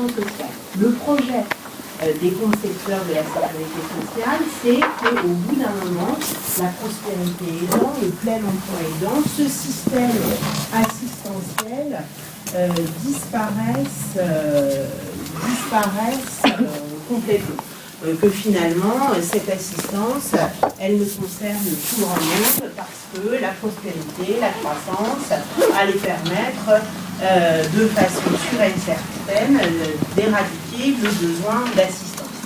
sociale. Le projet des concepteurs de la sécurité sociale, c'est qu'au bout d'un moment, la prospérité aidant, le plein emploi aidant, ce système assistentiel disparaissent complètement. Que finalement, cette assistance, elle ne concerne tout le monde parce que la prospérité, la croissance, va les permettre de façon sûre et certaine d'éradiquer le besoin d'assistance.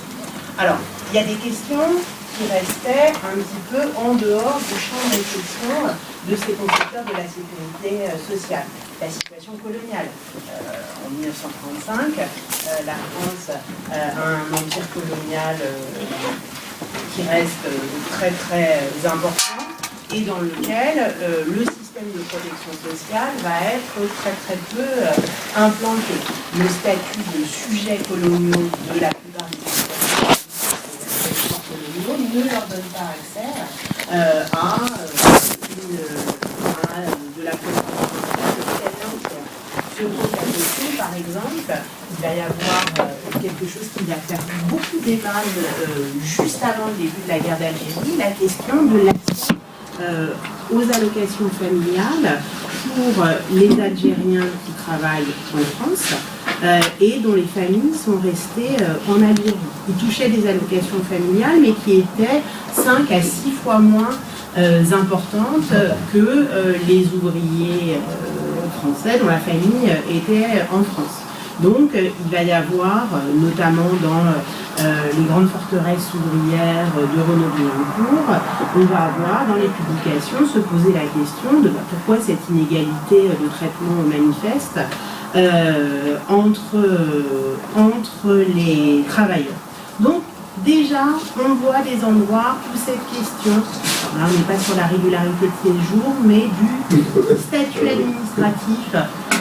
Alors, il y a des questions qui restaient un petit peu en dehors du champ de réflexion de ces concepteurs de la sécurité sociale. La situation coloniale. En 1935, la France a un empire colonial qui reste très très important et dans lequel le système de protection sociale va être très très peu implanté. Le statut de sujet coloniaux de la plupart des territoires coloniaux ne leur donne pas accès à de la protection sociale. Sur le côté, par exemple, il va y avoir quelque chose qui va faire beaucoup débat juste avant le début de la guerre d'Algérie, la question de l'accès aux allocations familiales pour les Algériens qui travaillent en France et dont les familles sont restées en Algérie. Ils touchaient des allocations familiales, mais qui étaient 5 à 6 fois moins importantes que les ouvriers français dont la famille était en France. Donc il va y avoir, notamment dans les grandes forteresses ouvrières de Renaud-Billancourt, on va avoir dans les publications se poser la question de pourquoi cette inégalité de traitement manifeste entre les travailleurs. Donc déjà, on voit des endroits où cette question, là on n'est pas sur la régularité de séjour, mais du statut administratif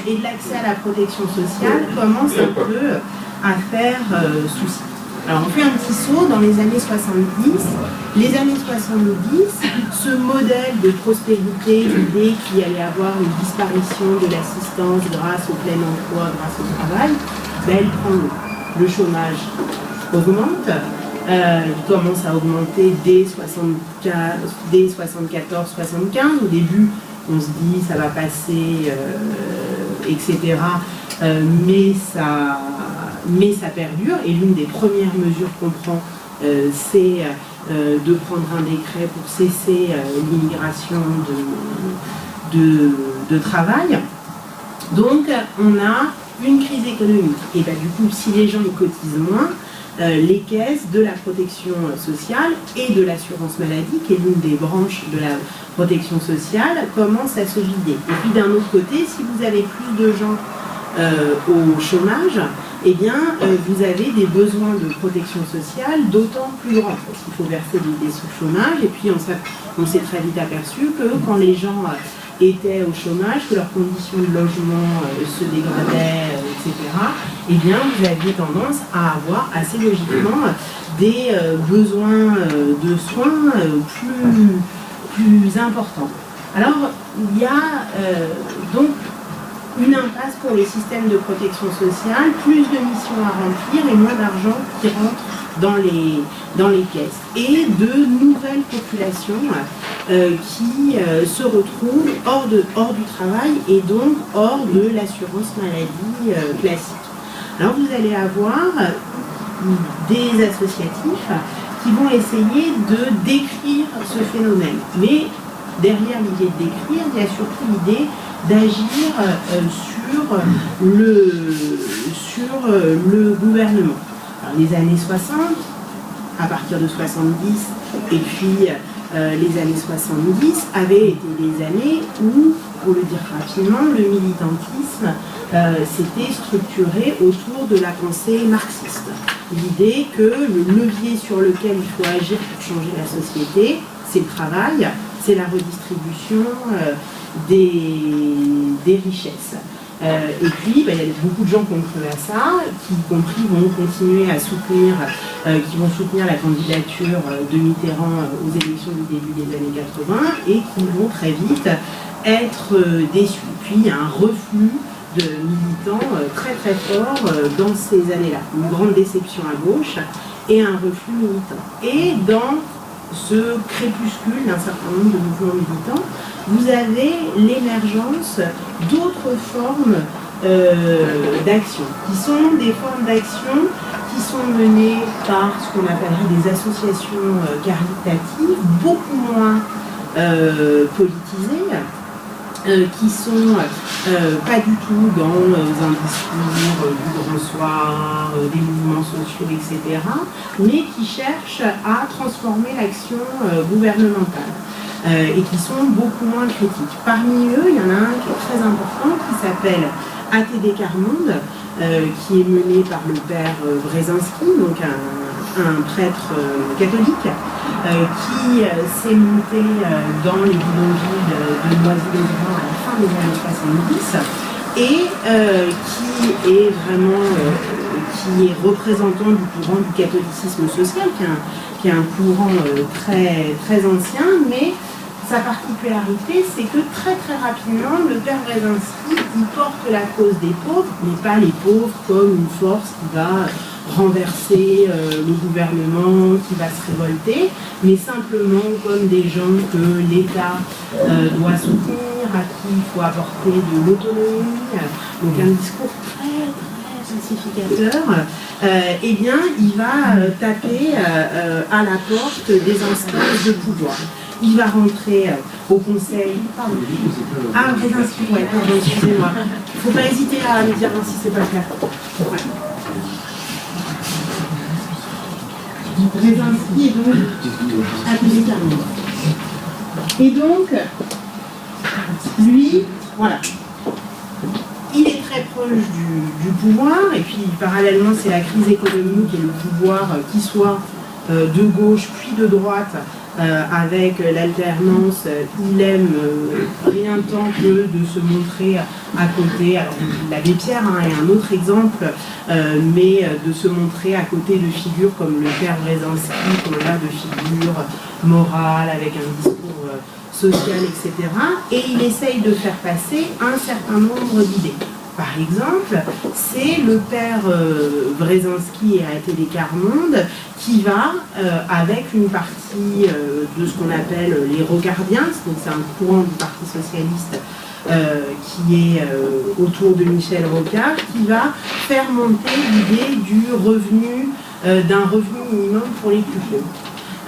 et de l'accès à la protection sociale commence un peu à faire souci. Alors on fait un petit saut dans les années 70. Les années 70, ce modèle de prospérité, l'idée qu'il allait avoir une disparition de l'assistance grâce au plein emploi, grâce au travail, ben, elle prend l'eau. Le chômage augmente. Il commence à augmenter dès 74-75. Au début, on se dit ça va passer, etc. Mais ça perdure. Et l'une des premières mesures qu'on prend, c'est de prendre un décret pour cesser l'immigration de travail. Donc, on a une crise économique. Et ben, du coup, si les gens y cotisent moins, les caisses de la protection sociale et de l'assurance maladie, qui est l'une des branches de la protection sociale, commencent à se vider. Et puis d'un autre côté, si vous avez plus de gens au chômage, eh bien, vous avez des besoins de protection sociale d'autant plus grands, parce qu'il faut verser des sous-chômage, et puis on s'est très vite aperçu que quand les gens étaient au chômage, que leurs conditions de logement se dégradaient, etc., eh bien, vous aviez tendance à avoir assez logiquement des besoins de soins plus importants. Alors, il y a donc une impasse pour les systèmes de protection sociale, plus de missions à remplir et moins d'argent qui rentre dans les caisses. Et de nouvelles populations qui se retrouvent hors du travail et donc hors de l'assurance maladie classique. Alors vous allez avoir des associatifs qui vont essayer de décrire ce phénomène. Mais derrière l'idée de décrire, il y a surtout l'idée d'agir sur le gouvernement. Alors, les années 60, à partir de 70, et puis les années 70 avaient été des années où, pour le dire rapidement, le militantisme s'était structuré autour de la pensée marxiste. L'idée que le levier sur lequel il faut agir pour changer la société, c'est le travail, c'est la redistribution des richesses. Et puis, il y a beaucoup de gens qui ont cru à ça, qui, y compris, vont continuer à soutenir, qui vont soutenir la candidature de Mitterrand aux élections du début des années 80 et qui vont très vite être déçus. Puis, il y a un reflux de militants très très forts dans ces années-là. Une grande déception à gauche et un reflux militant. Et dans ce crépuscule d'un certain nombre de mouvements militants, vous avez l'émergence d'autres formes d'action, qui sont des formes d'action qui sont menées par ce qu'on appellerait des associations caritatives, beaucoup moins politisées, qui sont pas du tout dans un discours du grand soir, des mouvements sociaux, etc., mais qui cherchent à transformer l'action gouvernementale et qui sont beaucoup moins critiques. Parmi eux, il y en a un qui est très important qui s'appelle ATD Quart-Monde, qui est mené par le père Brzezinski, donc un prêtre catholique, qui s'est monté dans les bidonvilles de Noisy-le-Grand à la fin des années 70 et qui est vraiment qui est représentant du courant du catholicisme social, qui est un courant très, très ancien, mais sa particularité, c'est que très très rapidement, le père Brzezinski, il porte la cause des pauvres, mais pas les pauvres comme une force qui va renverser le gouvernement, qui va se révolter, mais simplement comme des gens que l'État doit soutenir, à qui il faut apporter de l'autonomie, donc un discours très très pacificateur, eh bien il va taper à la porte des instances de pouvoir. Il va rentrer au conseil. Pardon. Ah, Brzezinski, ouais, pardon, excusez-moi. Il ne faut pas hésiter à me dire si c'est pas le cas. Ouais. Brzezinski est donc ATD Quart-Monde. Et donc, lui, voilà. Il est très proche du pouvoir, et puis parallèlement, c'est la crise économique et le pouvoir qui soit de gauche puis de droite. Avec l'alternance, il aime rien tant que de se montrer à côté, alors l'abbé Pierre est un autre exemple, mais de se montrer à côté de figures comme le père Brzezinski, comme là de figures morales, avec un discours social, etc. Et il essaye de faire passer un certain nombre d'idées. Par exemple, c'est le père Brzezinski et ATD Quart-Monde qui va, avec une partie de ce qu'on appelle les rocardiens, donc c'est un courant du Parti socialiste qui est autour de Michel Rocard, qui va faire monter l'idée du revenu, d'un revenu minimum pour les plus pauvres,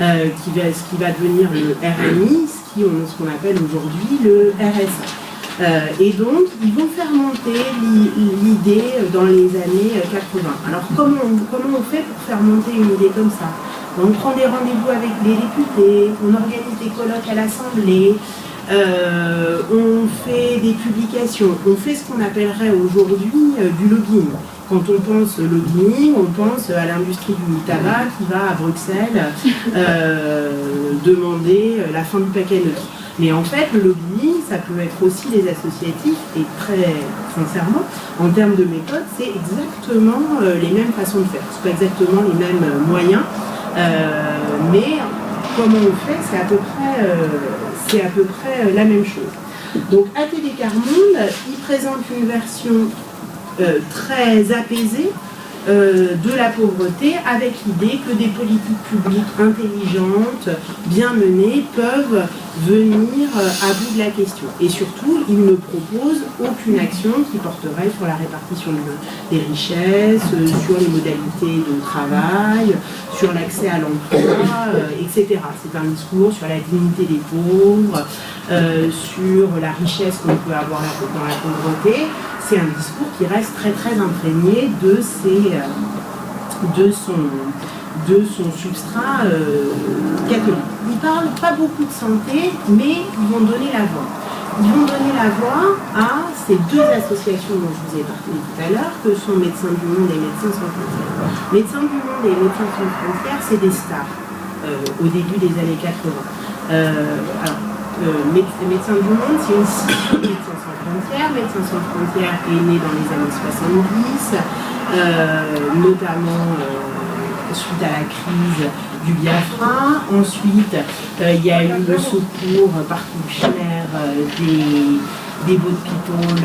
ce qui va devenir le RMI, ce qu'on appelle aujourd'hui le RSA. Et donc, ils vont faire monter l'idée dans les années 80. Alors, comment on fait pour faire monter une idée comme ça? On prend des rendez-vous avec les députés, on organise des colloques à l'Assemblée, on fait des publications, on fait ce qu'on appellerait aujourd'hui du lobbying. Quand on pense lobbying, on pense à l'industrie du tabac qui va à Bruxelles demander la fin du paquet neutre. Mais en fait, le lobbying, ça peut être aussi des associatifs, et très sincèrement, en termes de méthode, c'est exactement les mêmes façons de faire. Ce n'est pas exactement les mêmes moyens, mais comment on fait, c'est à peu près la même chose. Donc, ATD Quart-Monde, il présente une version très apaisée de la pauvreté, avec l'idée que des politiques publiques intelligentes, bien menées, peuvent venir à bout de la question. Et surtout, il ne propose aucune action qui porterait sur la répartition des richesses, sur les modalités de travail, sur l'accès à l'emploi, etc. C'est un discours sur la dignité des pauvres, sur la richesse qu'on peut avoir dans la pauvreté. C'est un discours qui reste très très imprégné de son substrat catholique. Ils ne parlent pas beaucoup de santé, mais ils vont donner la voix. Ils vont donner la voix à ces deux associations dont je vous ai parlé tout à l'heure, que sont Médecins du Monde et Médecins sans frontières. Médecins du Monde et Médecins sans frontières, c'est des stars au début des années 80. Médecins du Monde, c'est une scission de Médecins sans frontières. Médecins sans frontières est né dans les années 70, notamment suite à la crise du Biafra. Ensuite, il y a eu le secours par Kouchner des Beaux de People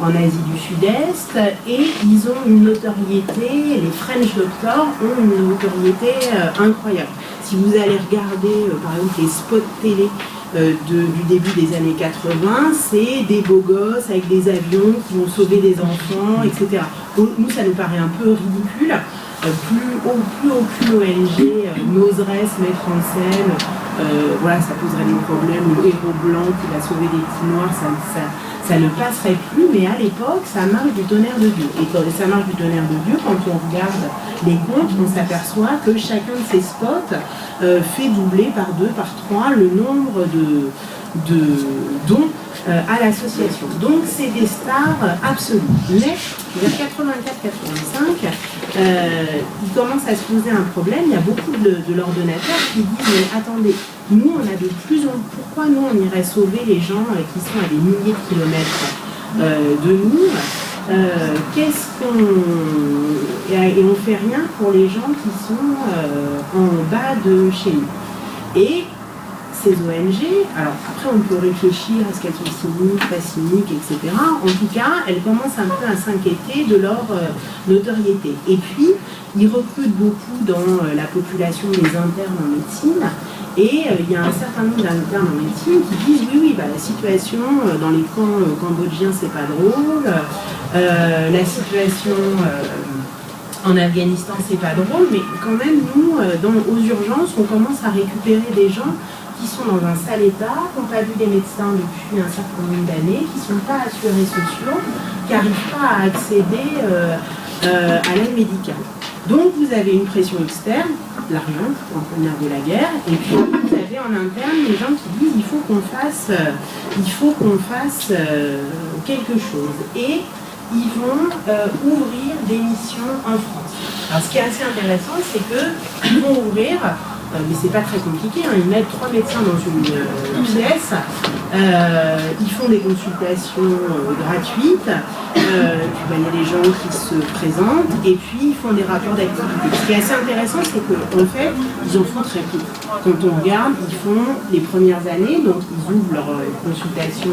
en Asie du Sud-Est, et ils ont une notoriété, les French Doctors ont une notoriété incroyable. Si vous allez regarder par exemple les spots télé du début des années 80, c'est des beaux gosses avec des avions qui vont sauver des enfants, etc. Nous, ça nous paraît un peu ridicule. Plus aucune ONG n'oserait se mettre en scène, voilà, ça poserait des problèmes. Le héros blanc qui va sauver des petits noirs, ça ne passerait plus, mais à l'époque, ça marche du tonnerre de Dieu. Et quand ça marche du tonnerre de Dieu, quand on regarde les comptes, on s'aperçoit que chacun de ces spots fait doubler par 2, par 3 le nombre de dons à l'association. Donc c'est des stars absolues. Mais vers 84-85, il commence à se poser un problème. Il y a beaucoup de leurs donateurs qui disent mais attendez, nous on a de plus en plus, pourquoi nous on irait sauver les gens qui sont à des milliers de kilomètres de nous, qu'est-ce qu'on... Et on fait rien pour les gens qui sont en bas de chez nous. Et ces ONG, alors après on peut réfléchir à ce qu'elles sont cyniques, pas cyniques, etc. En tout cas, elles commencent un peu à s'inquiéter de leur notoriété. Et puis, ils recrutent beaucoup dans la population des internes en médecine. Et il y a un certain nombre d'internes en médecine qui disent oui, bah, la situation dans les camps cambodgiens, c'est pas drôle. La situation en Afghanistan, c'est pas drôle. Mais quand même, nous, aux urgences, on commence à récupérer des gens qui sont dans un sale état, qui n'ont pas vu des médecins depuis un certain nombre d'années, qui ne sont pas assurés sociaux, qui n'arrivent pas à accéder à l'aide médicale. Donc vous avez une pression externe, l'argent, en première de la guerre, et puis vous avez en interne les gens qui disent il faut qu'on fasse quelque chose. Et ils vont ouvrir des missions en France. Alors ce qui est assez intéressant, c'est qu'ils vont ouvrir, mais c'est pas très compliqué, hein, ils mettent 3 médecins dans une pièce, ils font des consultations gratuites, puis il y a des gens qui se présentent, et puis ils font des rapports d'activité. Ce qui est assez intéressant, c'est qu'en fait, ils en font très peu. Quand on regarde, ils font les premières années, donc ils ouvrent leur consultation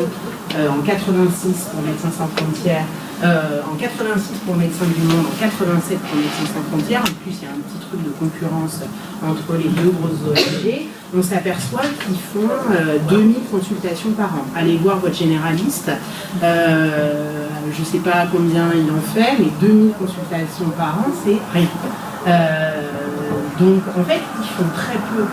en 86 pour Médecins sans frontières, en 86 pour Médecins du Monde, en 87 pour Médecins sans frontières. En plus, il y a un petit truc de concurrence entre les deux grosses ONG. On s'aperçoit qu'ils font 2000 consultations par an. Allez voir votre généraliste. Je ne sais pas combien il en fait, mais 2000 consultations par an, c'est rien. Donc, en fait, ils font très peu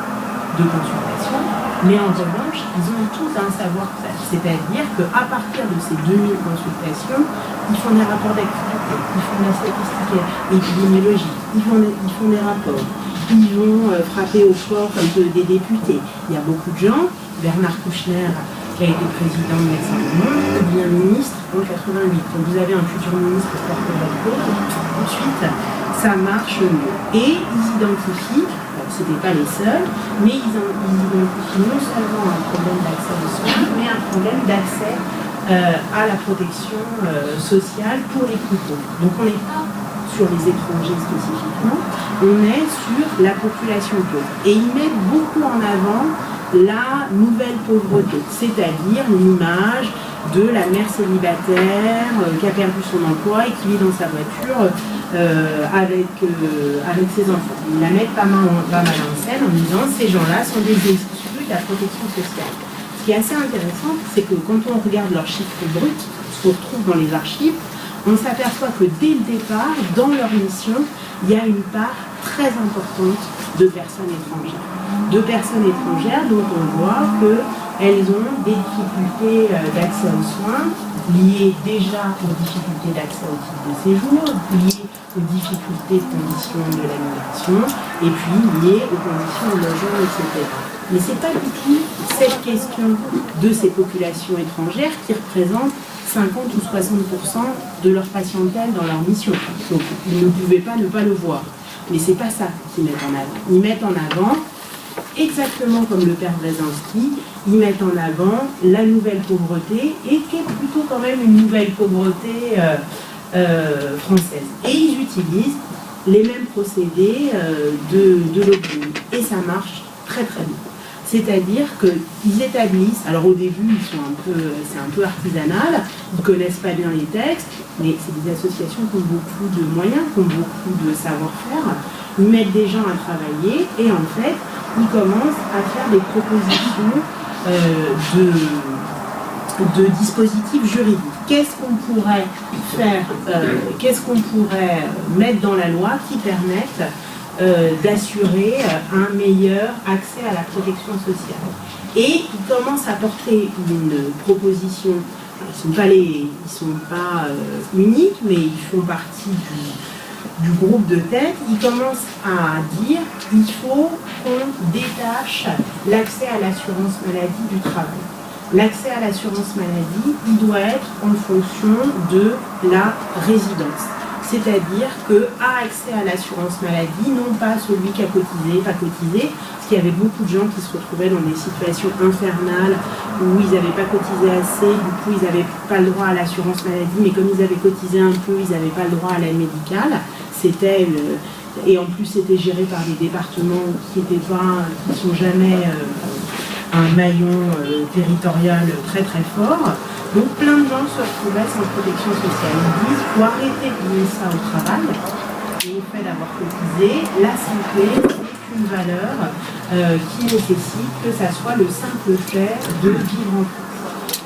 de consultations, mais en revanche, ils ont tout un savoir-faire. C'est-à-dire qu'à partir de ces 2000 consultations, ils font des rapports d'activité, ils font de la statistique épidémiologique, ils font des rapports, ils vont frapper au fort comme des députés. Il y a beaucoup de gens, Bernard Kouchner, qui a été président de Médecins du Monde, devient ministre en 88. Donc vous avez un futur ministre qui porte votre cause, tout de suite, ça marche mieux. Et ils identifient, ce n'étaient pas les seuls, mais ils identifient non seulement un problème d'accès aux soins, mais un problème d'accès à la protection sociale pour les plus pauvres. Donc on n'est pas sur les étrangers spécifiquement, on est sur la population pauvre. Et ils mettent beaucoup en avant la nouvelle pauvreté, c'est-à-dire l'image de la mère célibataire qui a perdu son emploi et qui vit dans sa voiture avec ses enfants. Ils la mettent pas mal en scène en disant ces gens-là sont des exclus de la protection sociale. Ce qui est assez intéressant, c'est que quand on regarde leurs chiffres bruts, ce qu'on retrouve dans les archives, on s'aperçoit que dès le départ, dans leur mission, il y a une part très importante de personnes étrangères. De personnes étrangères dont on voit qu'elles ont des difficultés d'accès aux soins, liées déjà aux difficultés d'accès au titre de séjour, liées aux difficultés de conditions de l'alimentation, et puis liées aux conditions de logement, etc. Mais ce n'est pas du tout cette question de ces populations étrangères qui représentent 50 ou 60% de leur patientèle dans leur mission. Donc, ils ne pouvaient pas ne pas le voir. Mais ce n'est pas ça qu'ils mettent en avant. Ils mettent en avant, exactement comme le père Brzezinski, ils mettent en avant la nouvelle pauvreté, et qui est plutôt quand même une nouvelle pauvreté française. Et ils utilisent les mêmes procédés de lobbying. Et ça marche très très bien. C'est-à-dire qu'ils établissent, alors au début c'est un peu artisanal, ils ne connaissent pas bien les textes, mais c'est des associations qui ont beaucoup de moyens, qui ont beaucoup de savoir-faire. Ils mettent des gens à travailler et en fait, ils commencent à faire des propositions de dispositifs juridiques. Qu'est-ce qu'on pourrait faire, qu'est-ce qu'on pourrait mettre dans la loi qui permette d'assurer un meilleur accès à la protection sociale. Et ils commencent à porter une proposition, ils sont pas uniques, mais ils font partie du groupe de tête. Ils commencent à dire qu'il faut qu'on détache l'accès à l'assurance maladie du travail. L'accès à l'assurance maladie, il doit être en fonction de la résidence. C'est-à-dire qu'a accès à l'assurance maladie, non pas celui qui a cotisé, pas cotisé, parce qu'il y avait beaucoup de gens qui se retrouvaient dans des situations infernales où ils n'avaient pas cotisé assez, du coup ils n'avaient pas le droit à l'assurance maladie, mais comme ils avaient cotisé un peu, ils n'avaient pas le droit à l'aide médicale. Et en plus c'était géré par des départements qui sont jamais un maillon territorial très très fort. Donc plein de gens se retrouvaient sans protection sociale. Ils disent qu'il faut arrêter de lier ça au travail et au fait d'avoir cotisé. La santé, c'est une valeur qui nécessite que ça soit le simple fait de vivre en couple.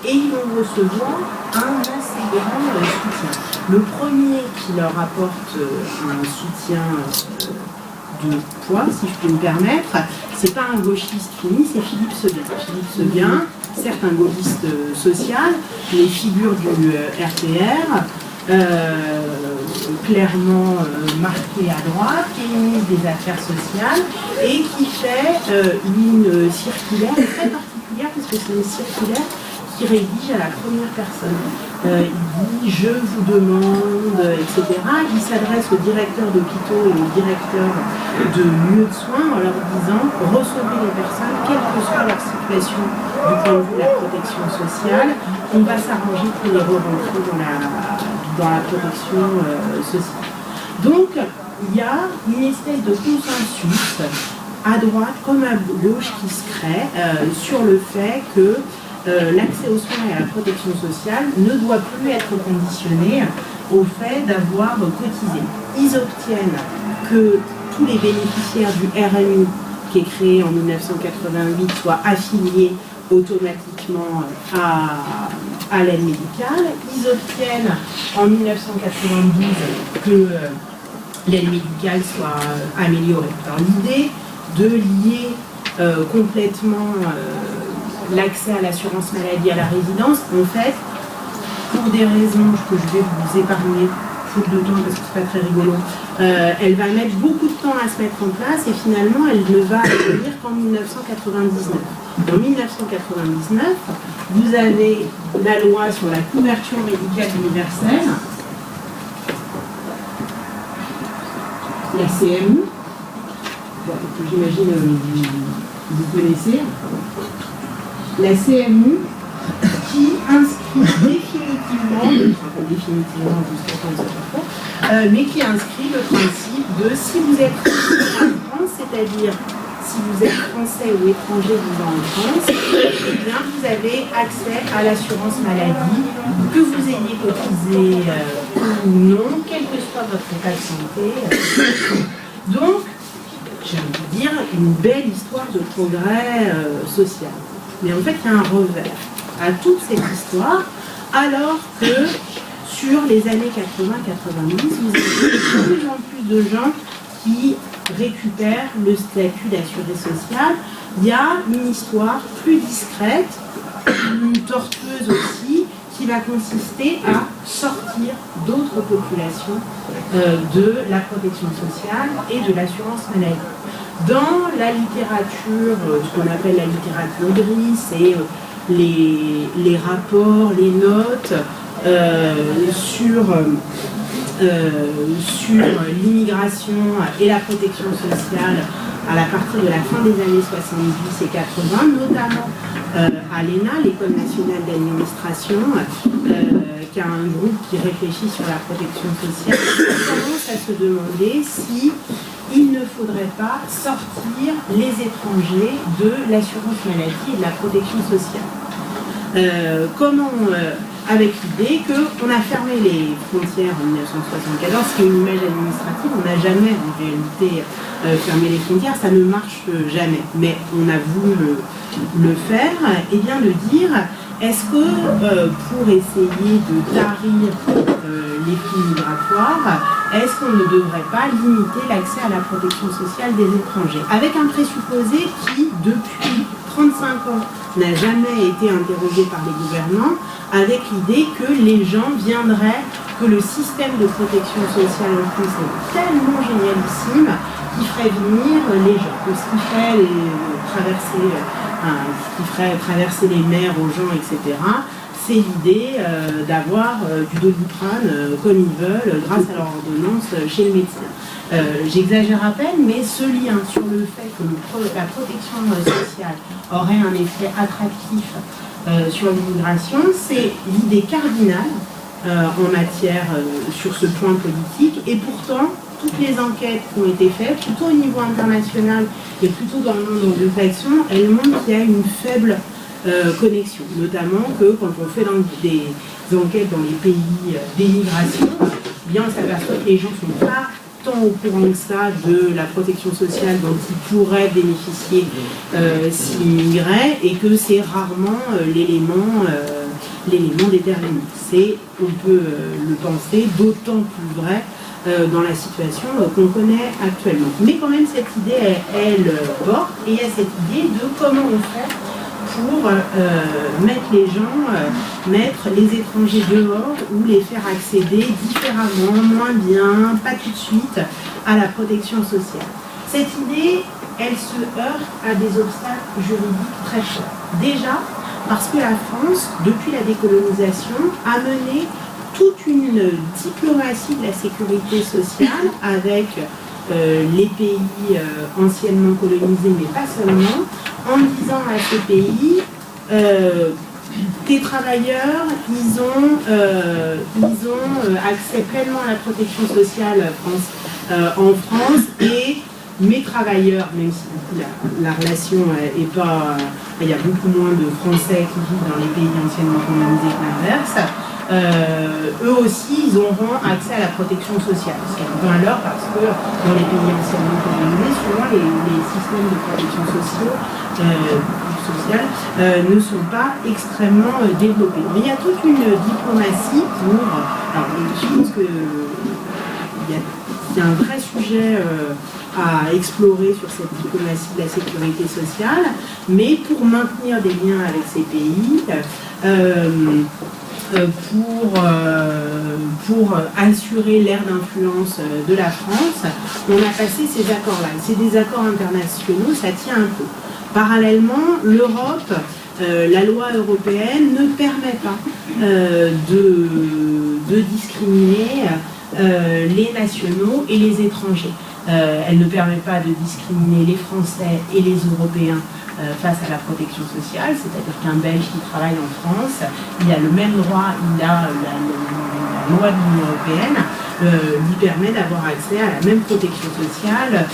Et ils vont recevoir un assez grand soutien. Le premier qui leur apporte un soutien de poids, si je peux me permettre, c'est pas un gauchiste fini, c'est Philippe Seguin. Philippe Seguin, certes un gauchiste social, mais figure du RPR, clairement marqué à droite, qui est ministre des Affaires sociales et qui fait une circulaire très particulière, parce que c'est une circulaire qui rédige à la première personne. Il dit « je vous demande », etc. Il s'adresse aux directeurs d'hôpitaux et aux directeurs de lieux de soins en leur disant « recevez les personnes, quelle que soit leur situation du point de vue de la protection sociale, on va s'arranger pour les re-rentrer dans la protection sociale ». Donc, il y a une espèce de consensus à droite comme à gauche qui se crée sur le fait que l'accès aux soins et à la protection sociale ne doit plus être conditionné au fait d'avoir cotisé. Ils obtiennent que tous les bénéficiaires du RMI, qui est créé en 1988, soient affiliés automatiquement à l'aide médicale. Ils obtiennent en 1992 que l'aide médicale soit améliorée. Alors l'idée de lier complètement l'accès à l'assurance maladie à la résidence, en fait, pour des raisons que je vais vous épargner, faute de temps parce que c'est pas très rigolo, elle va mettre beaucoup de temps à se mettre en place et finalement elle ne va venir qu'en 1999. En 1999, vous avez la loi sur la couverture médicale universelle, la CMU, que j'imagine vous connaissez, la CMU qui inscrit définitivement jusqu'à quand ça fait, mais qui inscrit le principe de si vous êtes en France, c'est-à-dire si vous êtes français ou étranger vivant en France, eh bien vous avez accès à l'assurance maladie, que vous ayez cotisé ou non, quel que soit votre état de santé. Donc, j'ai envie de dire, une belle histoire de progrès social. Mais en fait, il y a un revers à toute cette histoire, alors que sur les années 80-90, vous avez de plus en plus de gens qui récupèrent le statut d'assuré social. Il y a une histoire plus discrète, plus tortueuse aussi, qui va consister à sortir d'autres populations de la protection sociale et de l'assurance maladie. Dans la littérature, ce qu'on appelle la littérature grise, c'est les rapports, les notes sur l'immigration et la protection sociale à la partir de la fin des années 70 et 80, notamment à l'ENA, l'École nationale d'administration, qui a un groupe qui réfléchit sur la protection sociale, commence à se demander si il ne faudrait pas sortir les étrangers de l'assurance maladie et de la protection sociale. Avec l'idée qu'on a fermé les frontières en 1974, ce qui est une image administrative, on n'a jamais en réalité fermé les frontières, ça ne marche jamais, mais on a voulu le faire, et bien de dire, est-ce que pour essayer de tarir les flux migratoires, est-ce qu'on ne devrait pas limiter l'accès à la protection sociale des étrangers, avec un présupposé qui, depuis 35 ans, n'a jamais été interrogé par les gouvernants, avec l'idée que les gens viendraient, que le système de protection sociale en France est tellement génialissime qu'il ferait venir les gens, que ce qui ferait traverser les mers aux gens, etc., c'est l'idée d'avoir du Doliprane comme ils veulent, grâce à leur ordonnance chez le médecin. J'exagère à peine, mais ce lien sur le fait que la protection sociale aurait un effet attractif sur l'immigration, c'est l'idée cardinale en matière sur ce point politique, et pourtant, toutes les enquêtes qui ont été faites, plutôt au niveau international et plutôt dans le monde anglo-saxon, elles montrent qu'il y a une faible connexion, notamment que quand on fait des enquêtes dans les pays d'émigration, bien on s'aperçoit que les gens ne sont pas tant au courant que ça de la protection sociale dont ils pourraient bénéficier s'ils immigraient, et que c'est rarement l'élément déterminant. C'est, on peut le penser, d'autant plus vrai dans la situation qu'on connaît actuellement. Mais quand même, cette idée, elle porte, et il y a cette idée de comment on fait pour mettre les gens, mettre les étrangers dehors ou les faire accéder différemment, moins bien, pas tout de suite, à la protection sociale. Cette idée, elle se heurte à des obstacles juridiques très forts. Déjà, parce que la France, depuis la décolonisation, a mené toute une diplomatie de la sécurité sociale avec les pays anciennement colonisés, mais pas seulement, en disant à ces pays, tes travailleurs, ils ont accès pleinement à la protection sociale en France, et mes travailleurs, même si du coup la relation est pas... il y a beaucoup moins de Français qui vivent dans les pays anciennement colonisés que l'inverse, eux aussi, ils auront accès à la protection sociale. C'est un peu un leurre parce que dans les pays anciennement colonisés, souvent les systèmes de protection sociale ne sont pas extrêmement développés. Mais il y a toute une diplomatie pour... Alors, je pense que il y a un vrai sujet à explorer sur cette diplomatie de la sécurité sociale, mais pour maintenir des liens avec ces pays, pour assurer l'ère d'influence de la France, on a passé ces accords-là. C'est des accords internationaux, ça tient un peu. Parallèlement, l'Europe, la loi européenne ne permet pas de discriminer les nationaux et les étrangers. Elle ne permet pas de discriminer les Français et les Européens face à la protection sociale, c'est-à-dire qu'un Belge qui travaille en France, il a le même droit, il a la loi de l'Union européenne, lui permet d'avoir accès à la même protection sociale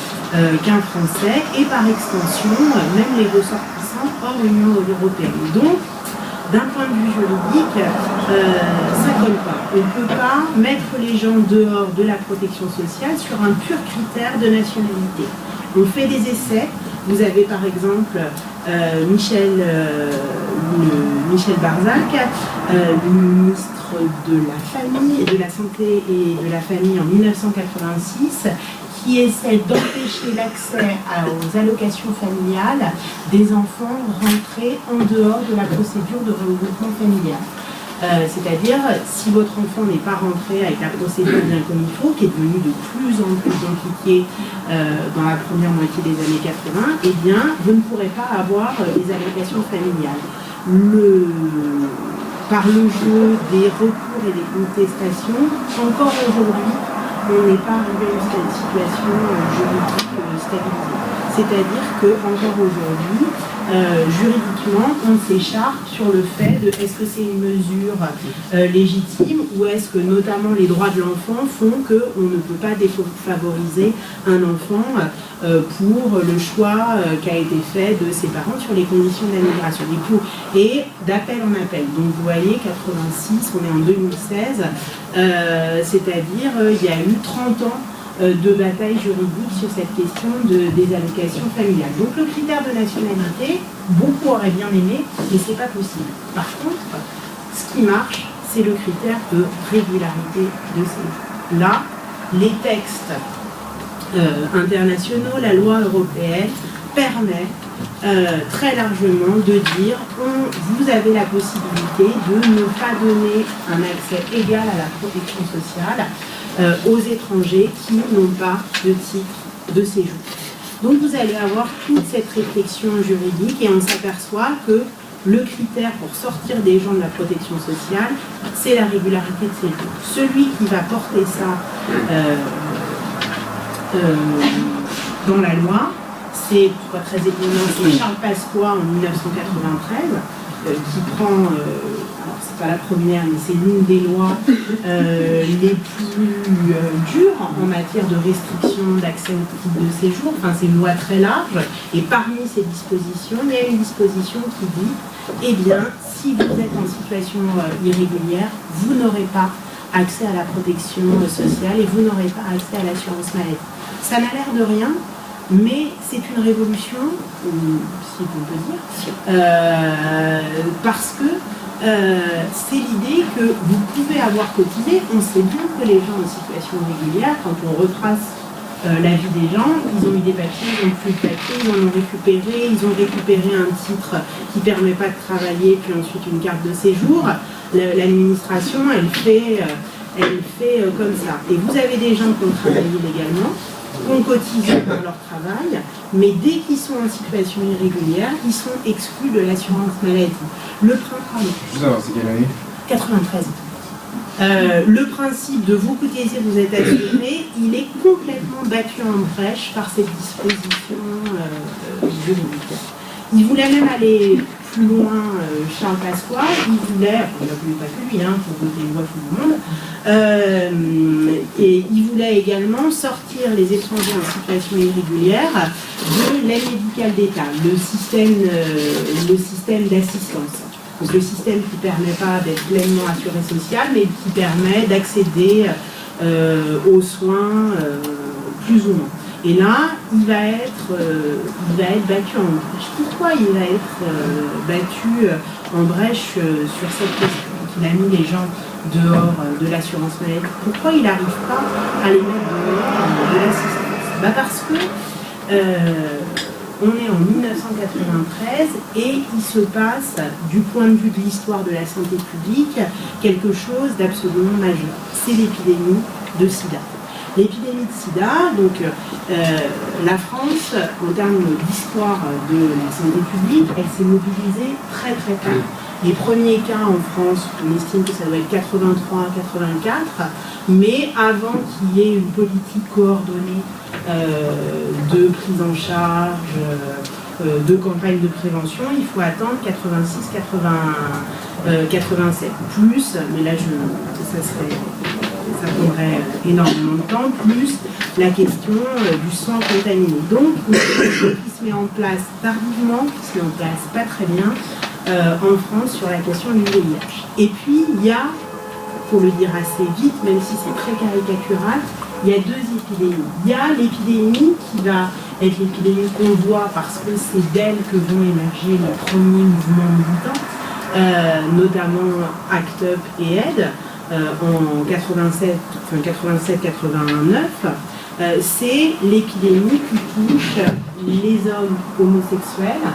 qu'un Français, et par extension, même les ressortissants hors Union européenne. Donc, d'un point de vue juridique, ça ne colle pas. On ne peut pas mettre les gens dehors de la protection sociale sur un pur critère de nationalité. On fait des essais. Vous avez par exemple Michel Barzac, ministre de la Famille et de la Santé et de la Famille en 1986, qui essaie d'empêcher l'accès aux allocations familiales des enfants rentrés en dehors de la procédure de regroupement familial. C'est-à-dire, si votre enfant n'est pas rentré avec la procédure bien comme il faut, qui est devenue de plus en plus compliquée dans la première moitié des années 80, eh bien, vous ne pourrez pas avoir les allocations familiales. Par le jeu des recours et des contestations, encore aujourd'hui, on n'est pas arrivé à une situation juridique stabiliser. C'est-à-dire qu'encore aujourd'hui, juridiquement, on s'écharpe sur le fait de est-ce que c'est une mesure légitime ou est-ce que notamment les droits de l'enfant font qu'on ne peut pas défavoriser un enfant pour le choix qui a été fait de ses parents sur les conditions de la migration. Et d'appel en appel. Donc vous voyez, 86, on est en 2016, c'est-à-dire il y a eu 30 ans de bataille juridique sur cette question des allocations familiales. Donc le critère de nationalité, beaucoup auraient bien aimé, mais c'est pas possible. Par contre, ce qui marche, c'est le critère de régularité de séjour. Là, les textes internationaux, la loi européenne permet très largement de dire vous avez la possibilité de ne pas donner un accès égal à la protection sociale aux étrangers qui n'ont pas de titre de séjour. Donc vous allez avoir toute cette réflexion juridique et on s'aperçoit que le critère pour sortir des gens de la protection sociale, c'est la régularité de séjour. Celui qui va porter ça dans la loi, c'est pas très étonnant, c'est Charles Pasqua en 1993 qui prend, alors c'est pas la première, mais c'est l'une des lois les plus dures en matière de restriction d'accès au titre de séjour. Enfin, c'est une loi très large. Et parmi ces dispositions, il y a une disposition qui dit, eh bien, si vous êtes en situation irrégulière, vous n'aurez pas accès à la protection sociale et vous n'aurez pas accès à l'assurance maladie. Ça n'a l'air de rien, mais c'est une révolution, si on peut dire, parce que c'est l'idée que vous pouvez avoir cotisé. On sait bien que les gens en situation régulière, quand on retrace la vie des gens, ils ont eu des papiers, ils n'ont plus de papiers, ils en ont récupéré, ils ont récupéré un titre qui ne permet pas de travailler, puis ensuite une carte de séjour. L'administration, elle fait comme ça. Et vous avez des gens qui ont travaillé légalement, qui ont cotisé pour leur travail, mais dès qu'ils sont en situation irrégulière, ils sont exclus de l'assurance maladie. Le c'est quelle année ? 93. Le principe de vous cotisez, vous êtes assuré, il est complètement battu en brèche par cette disposition juridique. Il voulait même aller plus loin, Charles Pasqua, il voulait, il n'a voulu pas que lui, pour voter une loi tout le monde, et il voulait également sortir les étrangers en situation irrégulière de l'aide médicale d'État, le système d'assistance. Donc le système qui ne permet pas d'être pleinement assuré social, mais qui permet d'accéder aux soins plus ou moins. Et là, il va être battu en brèche. Pourquoi il va être battu en brèche sur cette question qu'il a mis les gens dehors de l'assurance maladie? Pourquoi il n'arrive pas à les mettre dehors de l'assistance? Parce que on est en 1993 et il se passe, du point de vue de l'histoire de la santé publique, quelque chose d'absolument majeur. C'est l'épidémie de sida. L'épidémie de sida, donc la France, en termes d'histoire de la santé publique, elle s'est mobilisée très très tard. Les premiers cas en France, on estime que ça doit être 83-84, mais avant qu'il y ait une politique coordonnée de prise en charge, de campagne de prévention, il faut attendre 86-87. Plus, mais là ça prendrait énormément de temps, plus la question du sang contaminé. Donc, une politique qui se met en place tardivement, qui se met en place pas très bien en France sur la question du VIH. Et puis, il y a, pour le dire assez vite, même si c'est très caricatural, il y a deux épidémies. Il y a l'épidémie qui va être l'épidémie qu'on voit parce que c'est d'elle que vont émerger les premiers mouvements militants, notamment ACT UP et AID, en 87-89, c'est l'épidémie qui touche les hommes homosexuels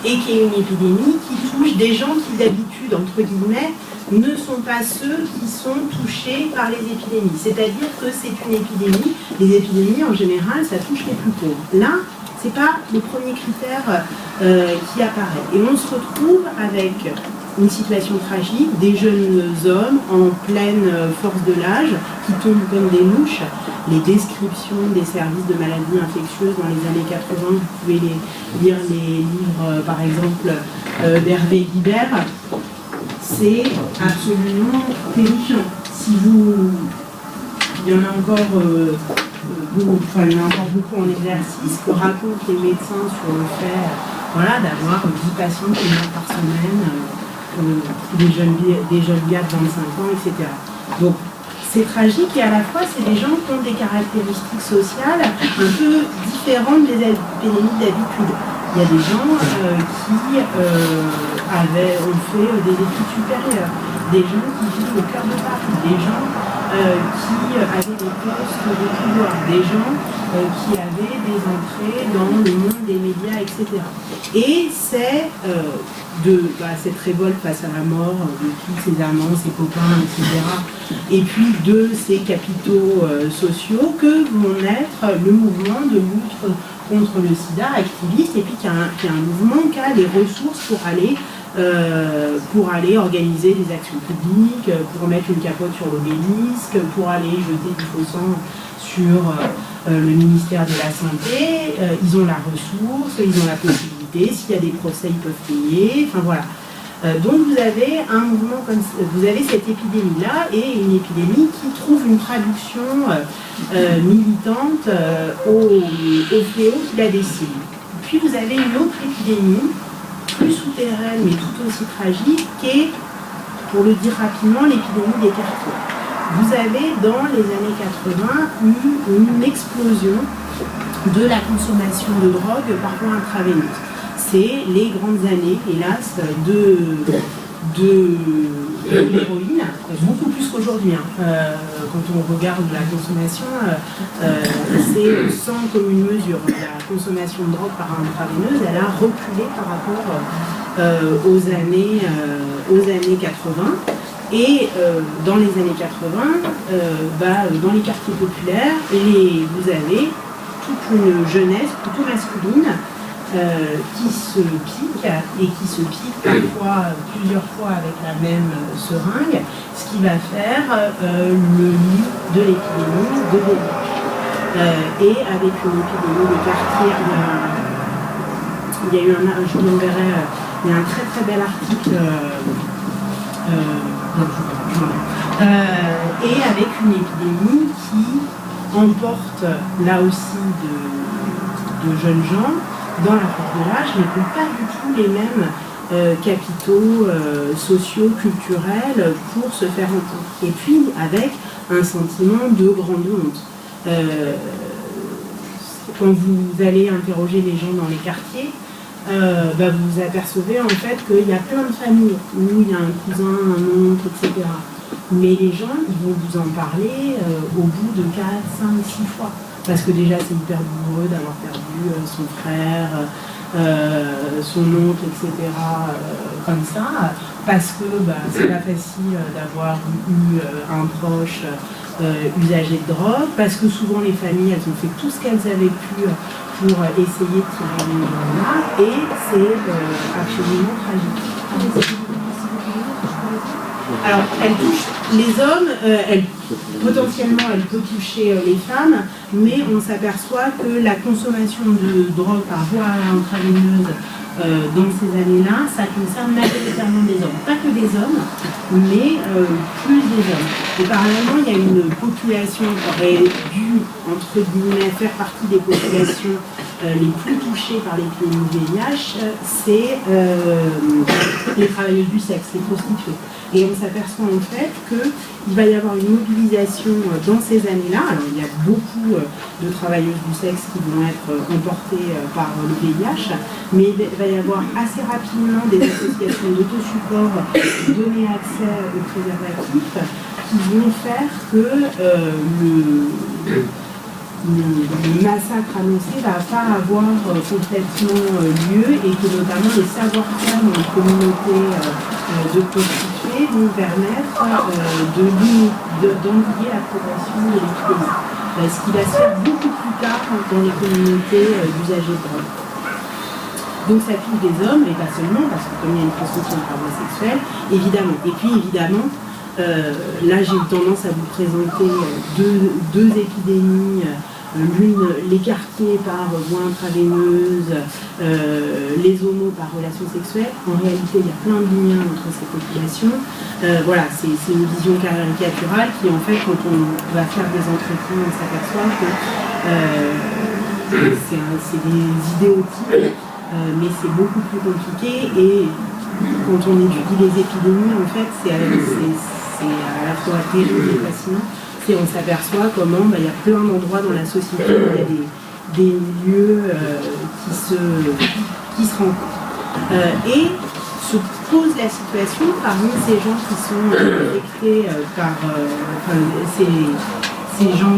et qui est une épidémie qui touche des gens qui d'habitude, entre guillemets, ne sont pas ceux qui sont touchés par les épidémies. C'est-à-dire que c'est une épidémie, les épidémies en général, ça touche les plus pauvres. Là, ce n'est pas le premier critère qui apparaît. Et on se retrouve avec une situation tragique, des jeunes hommes en pleine force de l'âge qui tombent comme des mouches. Les descriptions des services de maladies infectieuses dans les années 80, vous pouvez lire les livres par exemple d'Hervé Guibert, c'est absolument terrifiant. Si vous... Il y en a encore il y en a encore beaucoup en exercice que racontent les médecins sur le fait d'avoir 10 patients qui meurent par semaine, des jeunes gars de 25 ans, etc. Donc c'est tragique et à la fois c'est des gens qui ont des caractéristiques sociales un peu différentes des épidémies d'habitude. Il y a des gens qui ont fait des études supérieures, des gens qui vivent au cœur de Paris, des gens qui avaient des postes de pouvoir, des gens qui avaient des entrées dans le monde des médias, etc. Et c'est cette révolte face à la mort de tous ses amants, ses copains, etc. Et puis de ces capitaux sociaux que vont naître le mouvement de lutte contre le sida activiste, et puis qui a un mouvement qui a les ressources pour aller organiser des actions publiques, pour mettre une capote sur l'obélisque, pour aller jeter du faux sang sur le ministère de la Santé. Ils ont la ressource, ils ont la possibilité, s'il y a des procès, ils peuvent payer, enfin voilà. Donc vous avez un mouvement comme vous avez cette épidémie-là, et une épidémie qui trouve une traduction militante au fléau qui la décime. Puis vous avez une autre épidémie, plus souterraine mais tout aussi tragique, qui est, pour le dire rapidement, l'épidémie des quartiers. Vous avez dans les années 80 eu une explosion de la consommation de drogue par voie intraveineuse. C'est les grandes années, hélas, de l'héroïne, beaucoup plus qu'aujourd'hui. Quand on regarde la consommation, c'est sans commune mesure. La consommation de drogue par intraveineuse, elle a reculé par rapport aux années 80. Et dans les années 80, dans les quartiers populaires, vous avez toute une jeunesse plutôt masculine qui se pique, et qui se pique parfois plusieurs fois avec la même seringue, ce qui va faire le lit de l'épidémie de VIH. Et avec une épidémie de quartier, il y a eu je vous l'enverrai, il y a un très très bel article et avec une épidémie qui emporte là aussi de jeunes gens dans la force de l'âge, mais qui n'ont pas du tout les mêmes capitaux sociaux, culturels pour se faire entendre. Et puis avec un sentiment de grande honte. Quand vous allez interroger les gens dans les quartiers, vous vous apercevez en fait qu'il y a plein de familles où il y a un cousin, un oncle, etc. Mais les gens, ils vont vous en parler au bout de 4, 5, 6 fois. Parce que déjà, c'est hyper douloureux d'avoir perdu son frère, son oncle, etc. Comme ça. Parce que c'est pas facile d'avoir eu un proche usagé de drogue. Parce que souvent, les familles, elles ont fait tout ce qu'elles avaient pu pour essayer de tirer les gens là. Et c'est absolument tragique. Alors, elle touche les hommes, potentiellement elle peut toucher les femmes, mais on s'aperçoit que la consommation de drogue par voie intraveineuse dans ces années-là, ça concerne majoritairement des hommes. Pas que des hommes, mais plus des hommes. Et parallèlement, il y a une population qui aurait dû, entre guillemets, faire partie des populations les plus touchées par l'épidémie du VIH, c'est les travailleuses du sexe, les prostituées. Et on s'aperçoit en fait qu'il va y avoir une mobilisation dans ces années-là. Alors il y a beaucoup de travailleuses du sexe qui vont être emportées par le VIH, mais il va y avoir assez rapidement des associations d'autosupport donner accès aux préservatifs qui vont faire que le massacre annoncé ne va pas avoir complètement lieu, et que notamment les savoir-faire dans les communautés de prostituées vont permettre d'enrayer la progression de l'épidémie. Ce qui va se faire beaucoup plus tard dans les communautés d'usagers de drogue. Donc ça touche des hommes, mais pas seulement, parce que comme il y a une transmission par voie sexuelle, évidemment. Et puis évidemment, là j'ai eu tendance à vous présenter deux épidémies, l'une l'écarter par voie intraveineuse, les homos par relation sexuelle. En réalité, il y a plein de liens entre ces populations. Voilà, c'est une vision caricaturale qui, en fait, quand on va faire des entretiens, on s'aperçoit que c'est des idéotypes, mais c'est beaucoup plus compliqué. Et quand on étudie les épidémies, en fait, c'est à la fois terrible et fascinant. Et on s'aperçoit comment il y a plein d'endroits dans la société où il y a des milieux qui se rencontrent. Et se pose la situation parmi ces gens qui sont affectés par ces gens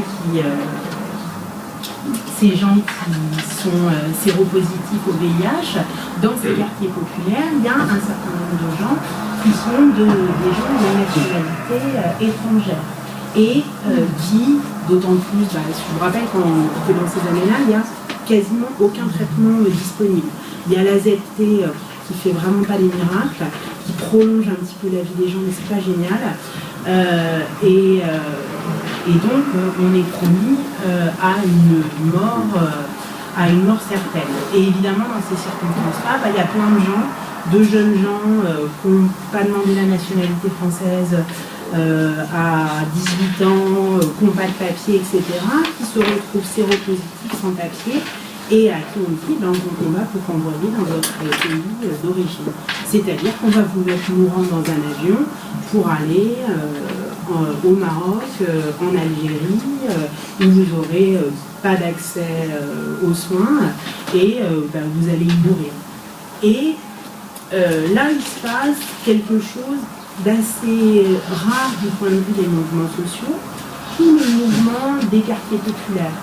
qui sont séropositifs au VIH. Dans ces quartiers populaires, il y a un certain nombre de gens qui sont des gens de nationalité étrangère. Et qui, d'autant plus, je vous rappelle que dans ces années-là, il n'y a quasiment aucun traitement disponible. Il y a la ZT qui fait vraiment pas des miracles, qui prolonge un petit peu la vie des gens, mais c'est pas génial. Et donc, on est promis à une mort certaine. Et évidemment, dans ces circonstances-là, il y a plein de gens, de jeunes gens qui n'ont pas demandé la nationalité française, à 18 ans, qui n'ont pas de papier, etc., qui se retrouvent séropositifs sans papier et à qui on dit on va vous renvoyer dans votre pays d'origine. C'est-à-dire qu'on va vous mettre mourant dans un avion pour aller au Maroc, en Algérie, où vous n'aurez pas d'accès aux soins et vous allez y mourir. Et là, il se passe quelque chose d'assez rare du point de vue des mouvements sociaux, tout le mouvement des quartiers populaires,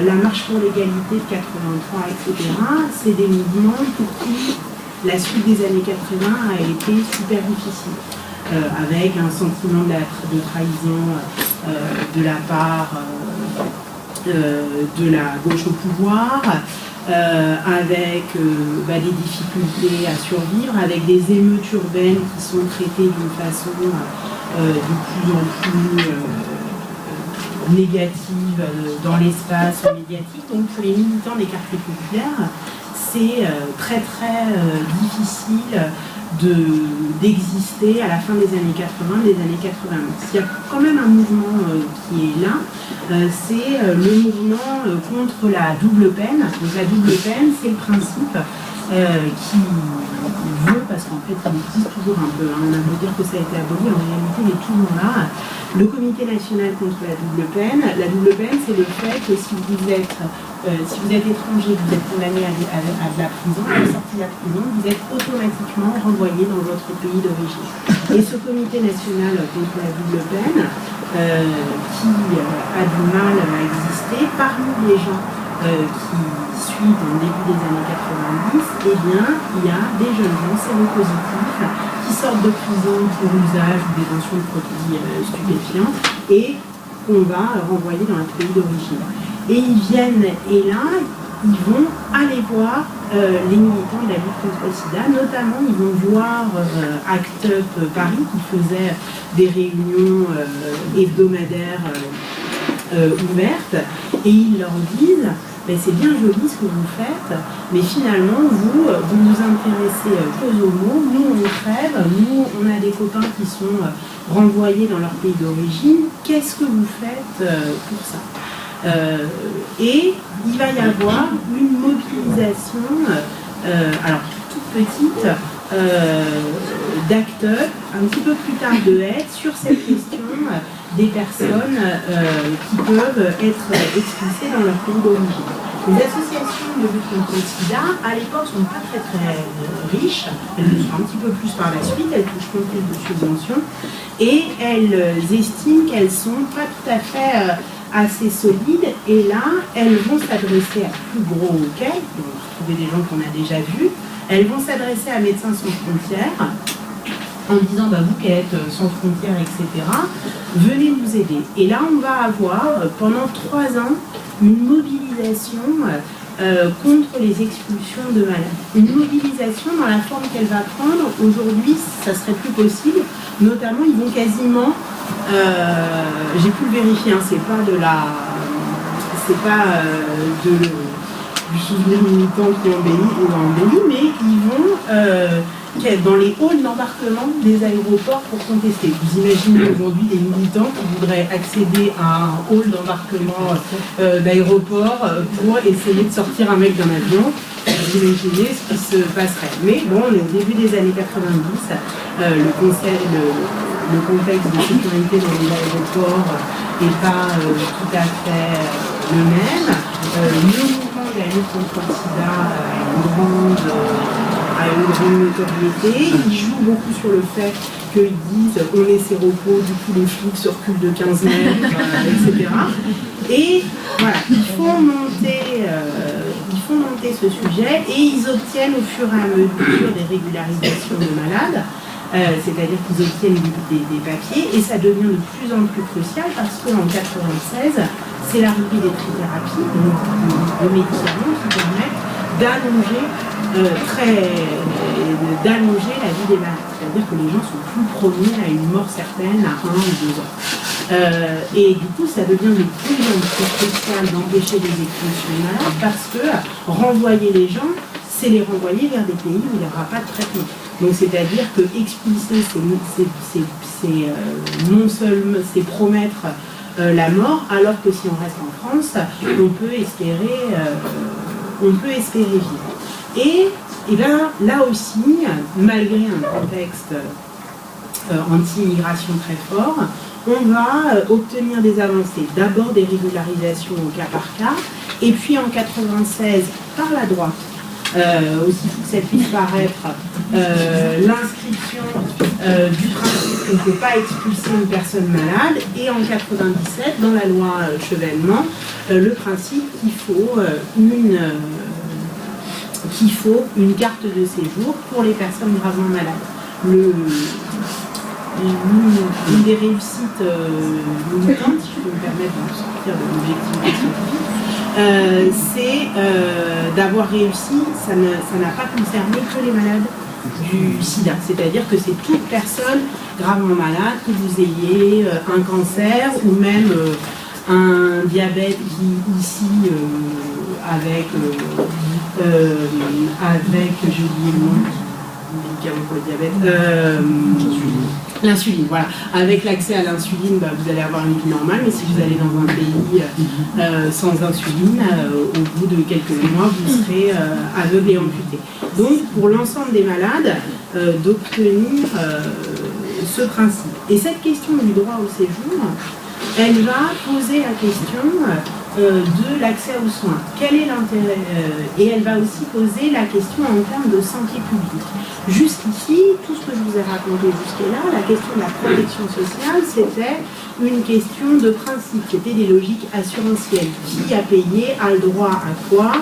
la marche pour l'égalité de 83, etc., c'est des mouvements pour qui la suite des années 80 a été super difficile, avec un sentiment de trahison de la part de la gauche au pouvoir, avec des difficultés à survivre, avec des émeutes urbaines qui sont traitées d'une façon de plus en plus négative dans l'espace médiatique. Donc pour les militants des quartiers populaires, c'est très très difficile d'exister à la fin des années 80, des années 90. Il y a quand même un mouvement qui est là, c'est le mouvement contre la double peine. Donc la double peine, c'est le principe qui veut, parce qu'en fait il existe toujours un peu, on a beau dire que ça a été aboli, en réalité il est toujours là, le Comité national contre la double peine. La double peine, c'est le fait que si vous êtes étranger, vous êtes condamné à de la prison, à la sortie de la prison, vous êtes automatiquement renvoyé dans votre pays d'origine. Et ce Comité national contre la double peine, qui a du mal à exister, parmi les gens qui suivent au début des années 90, eh bien, il y a des jeunes gens séropositifs qui sortent de prison pour usage ou détention de produits stupéfiants et qu'on va renvoyer dans leur pays d'origine. Et ils viennent, et là, ils vont aller voir les militants de la lutte contre le sida, notamment ils vont voir ACT UP Paris qui faisait des réunions hebdomadaires ouvertes, et ils leur disent c'est bien joli ce que vous faites, mais finalement vous nous intéressez qu'aux homos, nous on crève, nous on a des copains qui sont renvoyés dans leur pays d'origine, qu'est-ce que vous faites pour ça? Et il va y avoir une mobilisation, alors toute petite, d'acteurs, un petit peu plus tard de aide, sur cette question des personnes qui peuvent être expulsées dans leur pays d'origine. Les associations de lutte contre le sida, à l'époque, ne sont pas très très riches, elles le sont un petit peu plus par la suite, elles touchent compte de subventions, et elles estiment qu'elles ne sont pas tout à fait assez solides, et là, elles vont s'adresser à plus gros qu'elles, on va retrouver des gens qu'on a déjà vus, elles vont s'adresser à Médecins sans frontières, en disant vous qui êtes sans frontières, etc., venez nous aider. Et là, on va avoir pendant 3 ans une mobilisation contre les expulsions de malades. Une mobilisation dans la forme qu'elle va prendre, aujourd'hui, ça serait plus possible. Notamment, ils vont quasiment, j'ai pu le vérifier, hein, c'est pas du souvenir militant qui embellit, mais ils vont dans les halls d'embarquement des aéroports pour contester. Vous imaginez aujourd'hui des militants qui voudraient accéder à un hall d'embarquement d'aéroport pour essayer de sortir un mec d'un avion. Vous imaginez ce qui se passerait. Mais bon, on est au début des années 90, le contexte de sécurité dans les aéroports n'est pas tout à fait le même. Le mouvement de la lutte contre le sida a une grande notoriété. Ils jouent beaucoup sur le fait qu'ils disent on est séropos, du coup les flics se reculent de 15 mètres, etc. Et voilà, ils font monter ce sujet et ils obtiennent au fur et à mesure des régularisations de malades. C'est-à-dire qu'ils obtiennent des papiers et ça devient de plus en plus crucial parce qu'en 1996, c'est l'arrivée des trithérapies, donc de médicaments qui permettent d'allonger la vie des malades. C'est-à-dire que les gens sont plus promis à une mort certaine à 1 ou 2 ans. Et du coup, ça devient de plus en plus crucial d'empêcher les expulsions de malades parce que renvoyer les gens, c'est les renvoyer vers des pays où il n'y aura pas de traitement. Donc c'est-à-dire que expulser, c'est promettre la mort, alors que si on reste en France, on peut espérer vivre. Et bien là aussi, malgré un contexte anti-immigration très fort, on va obtenir des avancées, d'abord des régularisations au cas par cas, et puis en 1996, par la droite, aussi que ça puisse paraître, l'inscription du principe qu'on ne peut pas expulser une personne malade, et en 1997, dans la loi Chevènement, le principe qu'il faut une carte de séjour pour les personnes gravement malades. Une des réussites militantes, si je peux me permettre de sortir de l'objectivité scientifique, c'est d'avoir réussi, ça n'a pas concerné que les malades du sida. C'est-à-dire que c'est toute personne gravement malade, que vous ayez un cancer ou même un diabète qui ici avec j'ai oublié le nom, médicament pour le diabète, l'insuline, voilà. Avec l'accès à l'insuline, vous allez avoir une vie normale, mais si vous allez dans un pays sans insuline, au bout de quelques mois, vous serez aveugle et amputé. Donc, pour l'ensemble des malades, d'obtenir ce principe. Et cette question du droit au séjour, elle va poser la question de l'accès aux soins. Quel est l'intérêt et elle va aussi poser la question en termes de santé publique. Jusqu'ici, tout ce que je vous ai raconté jusque-là, la question de la protection sociale, c'était une question de principe, c'était des logiques assurantielles. Qui a payé a le droit à quoi,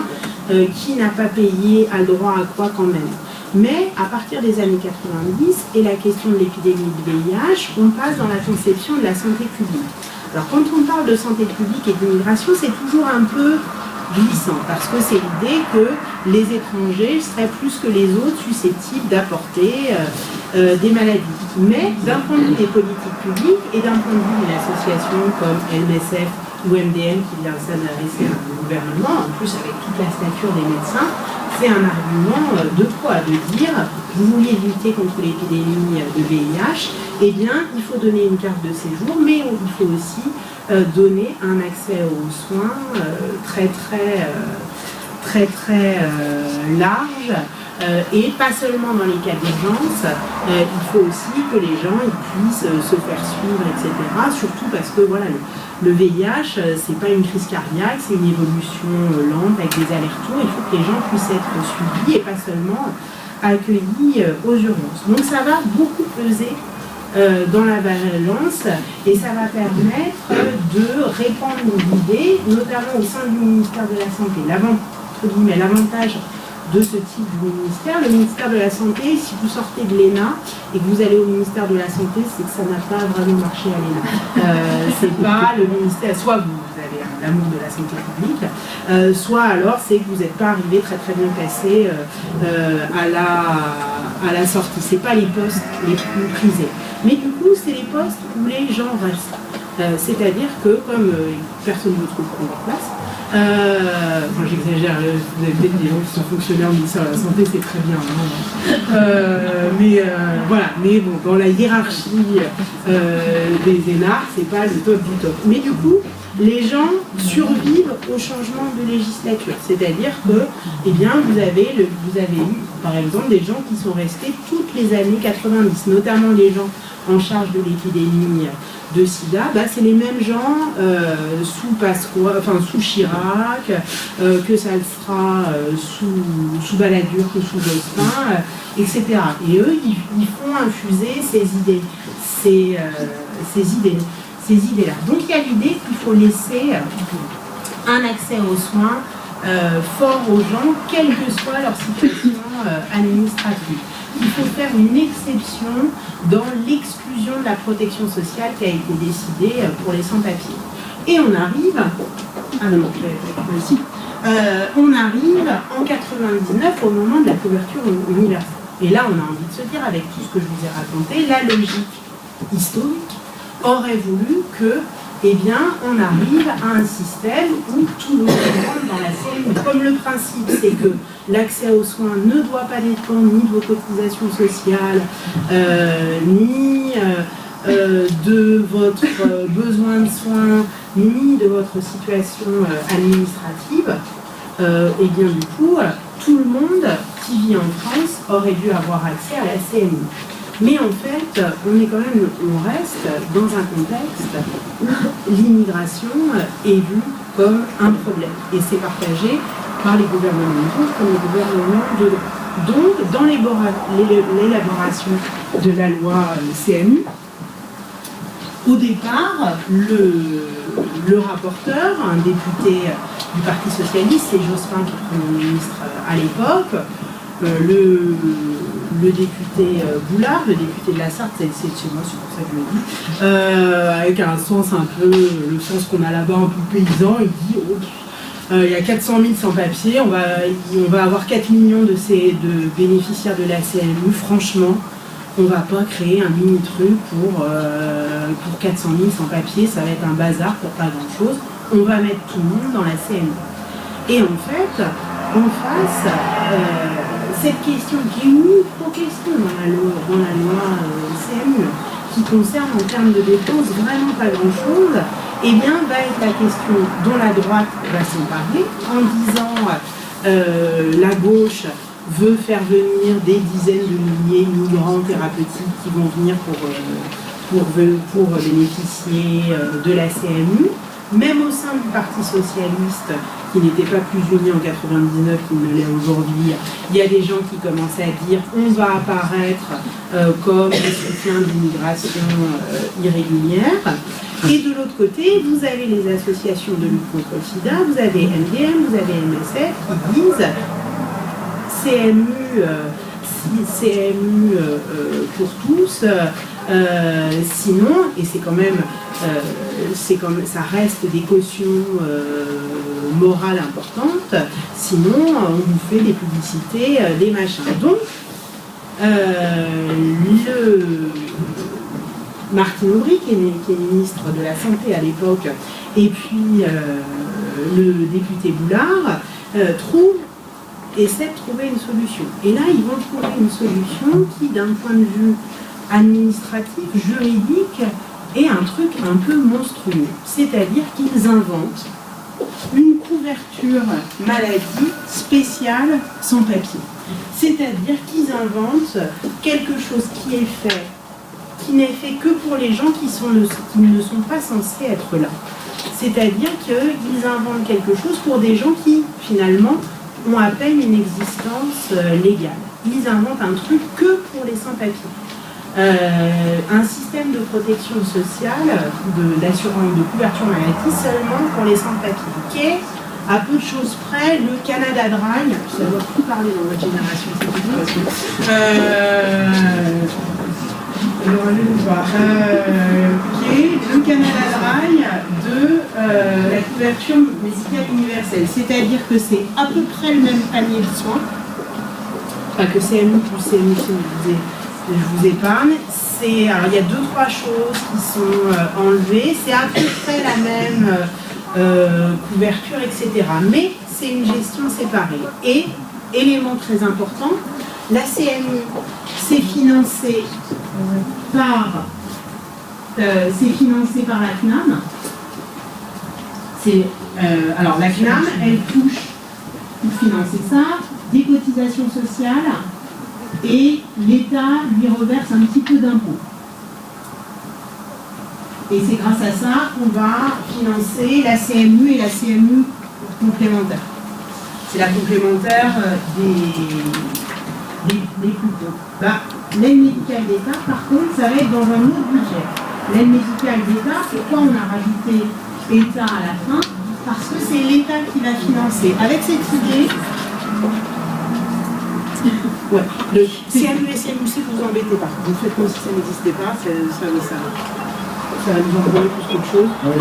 qui n'a pas payé a le droit à quoi quand même. Mais à partir des années 90 et la question de l'épidémie de VIH, on passe dans la conception de la santé publique. Alors quand on parle de santé publique et d'immigration, c'est toujours un peu glissant, parce que c'est l'idée que les étrangers seraient plus que les autres susceptibles d'apporter des maladies. Mais d'un point de vue des politiques publiques et d'un point de vue d'une association comme MSF ou MDM qui vient s'adresser à un gouvernement, en plus avec toute la stature des médecins, c'est un argument de quoi? De dire, vous vouliez lutter contre l'épidémie de VIH, eh bien, il faut donner une carte de séjour, mais il faut aussi donner un accès aux soins très large, et pas seulement dans les cas d'urgence, il faut aussi que les gens puissent se faire suivre, etc. Surtout parce que voilà, le VIH, c'est pas une crise cardiaque, c'est une évolution lente avec des allers-retours. Il faut que les gens puissent être suivis et pas seulement accueillis aux urgences. Donc ça va beaucoup peser dans la balance et ça va permettre de répandre l'idée, notamment au sein du ministère de la Santé. L'avantage de ce type de ministère, le ministère de la Santé, si vous sortez de l'ENA et que vous allez au ministère de la Santé, c'est que ça n'a pas vraiment marché à l'ENA. C'est pas le ministère, soit vous avez un l'amour de la santé publique, soit alors c'est que vous n'êtes pas arrivé très très bien placé à la sortie. C'est pas les postes les plus prisés. Mais du coup, c'est les postes où les gens restent. C'est-à-dire que comme personne ne trouve leur place, j'exagère, vous avez peut-être des gens qui sont fonctionnaires au ministère de la Santé, c'est très bien. Voilà, mais bon, dans la hiérarchie des énarques, c'est pas le top du top. Mais du coup, les gens survivent au changement de législature. C'est-à-dire que, eh bien, vous avez eu, par exemple, des gens qui sont restés toutes les années 90, notamment les gens en charge de l'épidémie de sida, c'est les mêmes gens sous Chirac, que ça le sera sous Balladur, que sous Jospin, etc. Et eux, ils font infuser ces idées-là. Donc il y a l'idée qu'il faut laisser un accès aux soins fort aux gens, quelle que soit leur situation administrative. Il faut faire une exception dans l'exclusion de la protection sociale qui a été décidée pour les sans-papiers. Et on arrive, on arrive en 99 au moment de la couverture universelle. Et là, on a envie de se dire, avec tout ce que je vous ai raconté, la logique historique aurait voulu que, eh bien, on arrive à un système où tout le monde rentre dans la CMU. Comme le principe, c'est que l'accès aux soins ne doit pas dépendre ni de vos cotisations sociales, ni de votre besoin de soins, ni de votre situation administrative, et bien du coup, tout le monde qui vit en France aurait dû avoir accès à la CMU. Mais en fait, on reste dans un contexte où l'immigration est vue comme un problème. Et c'est partagé par les gouvernements de gauche comme les gouvernements de droite. Donc, dans l'élaboration de la loi CMU, au départ, le rapporteur, un député du Parti Socialiste, c'est Jospin qui est Premier ministre à l'époque, le député Boulard, le député de la Sarthe, c'est chez moi, c'est pour ça que je le dis, avec un sens un peu, le sens qu'on a là-bas un peu paysan, il dit il y a 400 000 sans-papiers, on va avoir 4 millions de bénéficiaires de la CMU, franchement, on ne va pas créer un mini-truc pour 400 000 sans-papiers, ça va être un bazar pour pas grand-chose, on va mettre tout le monde dans la CMU. Et en fait, en face, cette question qui est une micro-question dans la loi CMU, qui concerne en termes de dépenses vraiment pas grand-chose, eh bien, va être la question dont la droite va s'emparer en disant la gauche veut faire venir des dizaines de milliers de migrants thérapeutiques qui vont venir pour bénéficier de la CMU. Même au sein du Parti Socialiste, qui n'était pas plus uni en 99 qu'il ne l'est aujourd'hui, il y a des gens qui commençaient à dire on va apparaître comme des soutiens d'immigration irrégulière. Et de l'autre côté, vous avez les associations de lutte contre le sida, vous avez MDM, vous avez MSF qui disent CMU pour tous, sinon, et c'est quand même, ça reste des cautions morales importantes, sinon on vous fait des publicités, des machins. Donc, Martine Aubry, qui est ministre de la Santé à l'époque, et puis le député Boulard, essaient de trouver une solution. Et là, ils vont trouver une solution qui, d'un point de vue administratif, juridique, est un truc un peu monstrueux. C'est-à-dire qu'ils inventent une couverture maladie spéciale sans papier. C'est-à-dire qu'ils inventent quelque chose qui n'est fait que pour les gens qui ne sont pas censés être là. C'est-à-dire qu'ils inventent quelque chose pour des gens qui, finalement, ont à peine une existence légale. Ils inventent un truc que pour les sans-papiers. Un système de protection sociale, d'assurance de couverture maladie seulement pour les sans-papiers, qui est, à peu de choses près, le Canada Dry. Ça doit plus parler dans votre génération, c'est tout. qui est le Canada Dry de la couverture médicale universelle. C'est-à-dire que c'est à peu près le même panier de soins, pas que CMU plus CMU, je vous épargne. Alors, il y a 2-3 choses qui sont enlevées, c'est à peu près la même couverture, etc. Mais c'est une gestion séparée. Et, élément très important, la CMU, c'est financé par la CNAM. Alors la CNAM, elle touche pour financer ça, des cotisations sociales, et l'État lui reverse un petit peu d'impôts. Et c'est grâce à ça qu'on va financer la CMU et la CMU complémentaire. C'est la complémentaire des coupons. L'aide médicale d'État, par contre, ça va être dans un autre budget. L'aide médicale d'État, pourquoi on a rajouté État à la fin? Parce que c'est l'État qui va financer. Avec cette idée, ouais, le CMU et CMUC, vous embêtez pas. Vous faites comme si ça n'existait pas, ça va nous envoyer plus qu'autre chose. Oui,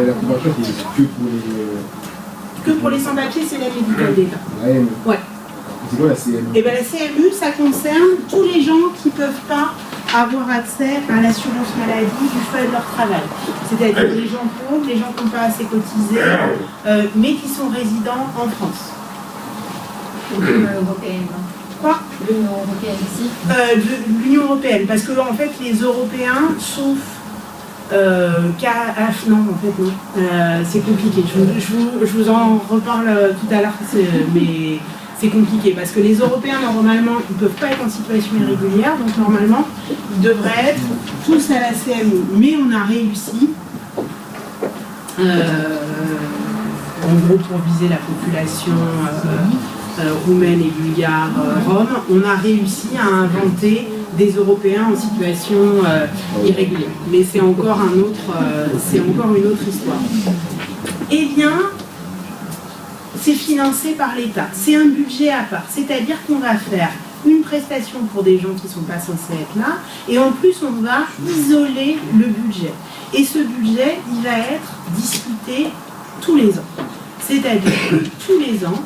la couverture, c'est que pour les sans-papiers, c'est l'aide médicale d'État. Ouais. C'est quoi la CMU? Eh bien, la CMU, ça concerne tous les gens qui ne peuvent pas avoir accès à l'assurance maladie du fait de leur travail. C'est-à-dire les gens pauvres, les gens qui n'ont pas assez cotisé, mais qui sont résidents en France. L'Union européenne. Quoi? L'Union européenne ici. L'Union européenne, parce que en fait, les Européens, sauf non, en fait, non. C'est compliqué. Je vous en reparle tout à l'heure, mais c'est compliqué parce que les Européens, normalement, ils ne peuvent pas être en situation irrégulière, donc normalement, ils devraient être tous à la CMU. Mais on a réussi, en gros, pour viser la population roumaine et bulgare rome, on a réussi à inventer des Européens en situation irrégulière. Mais c'est encore une autre histoire. Eh bien, c'est financé par l'État. C'est un budget à part. C'est-à-dire qu'on va faire une prestation pour des gens qui ne sont pas censés être là, et en plus on va isoler le budget. Et ce budget, il va être discuté tous les ans. C'est-à-dire que tous les ans,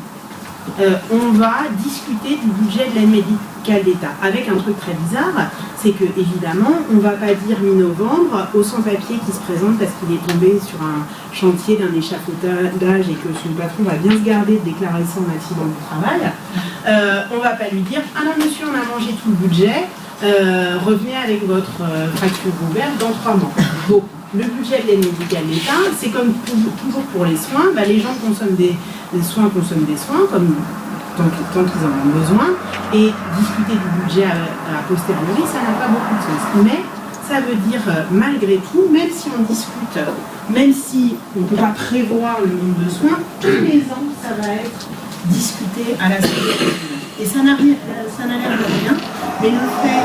on va discuter du budget de l'aide médicale d'État. Avec un truc très bizarre, c'est que évidemment, on ne va pas dire mi-novembre au sans-papier qui se présente parce qu'il est tombé sur un chantier d'un échafaudage et que son patron va bien se garder de déclarer ça en accident du travail. On ne va pas lui dire « Ah non monsieur, on a mangé tout le budget, revenez avec votre fracture ouverte dans 3 mois. » Donc, le budget de l'aide médicale d'État, c'est comme toujours pour les soins, les gens consomment des soins, comme tant qu'ils en ont besoin, et discuter du budget à posteriori, ça n'a pas beaucoup de sens. Mais ça veut dire, malgré tout, même si on discute, même si on ne peut pas prévoir le nombre de soins, tous les ans, ça va être discuté à la sécurité. Et ça n'a l'air de rien, mais le fait,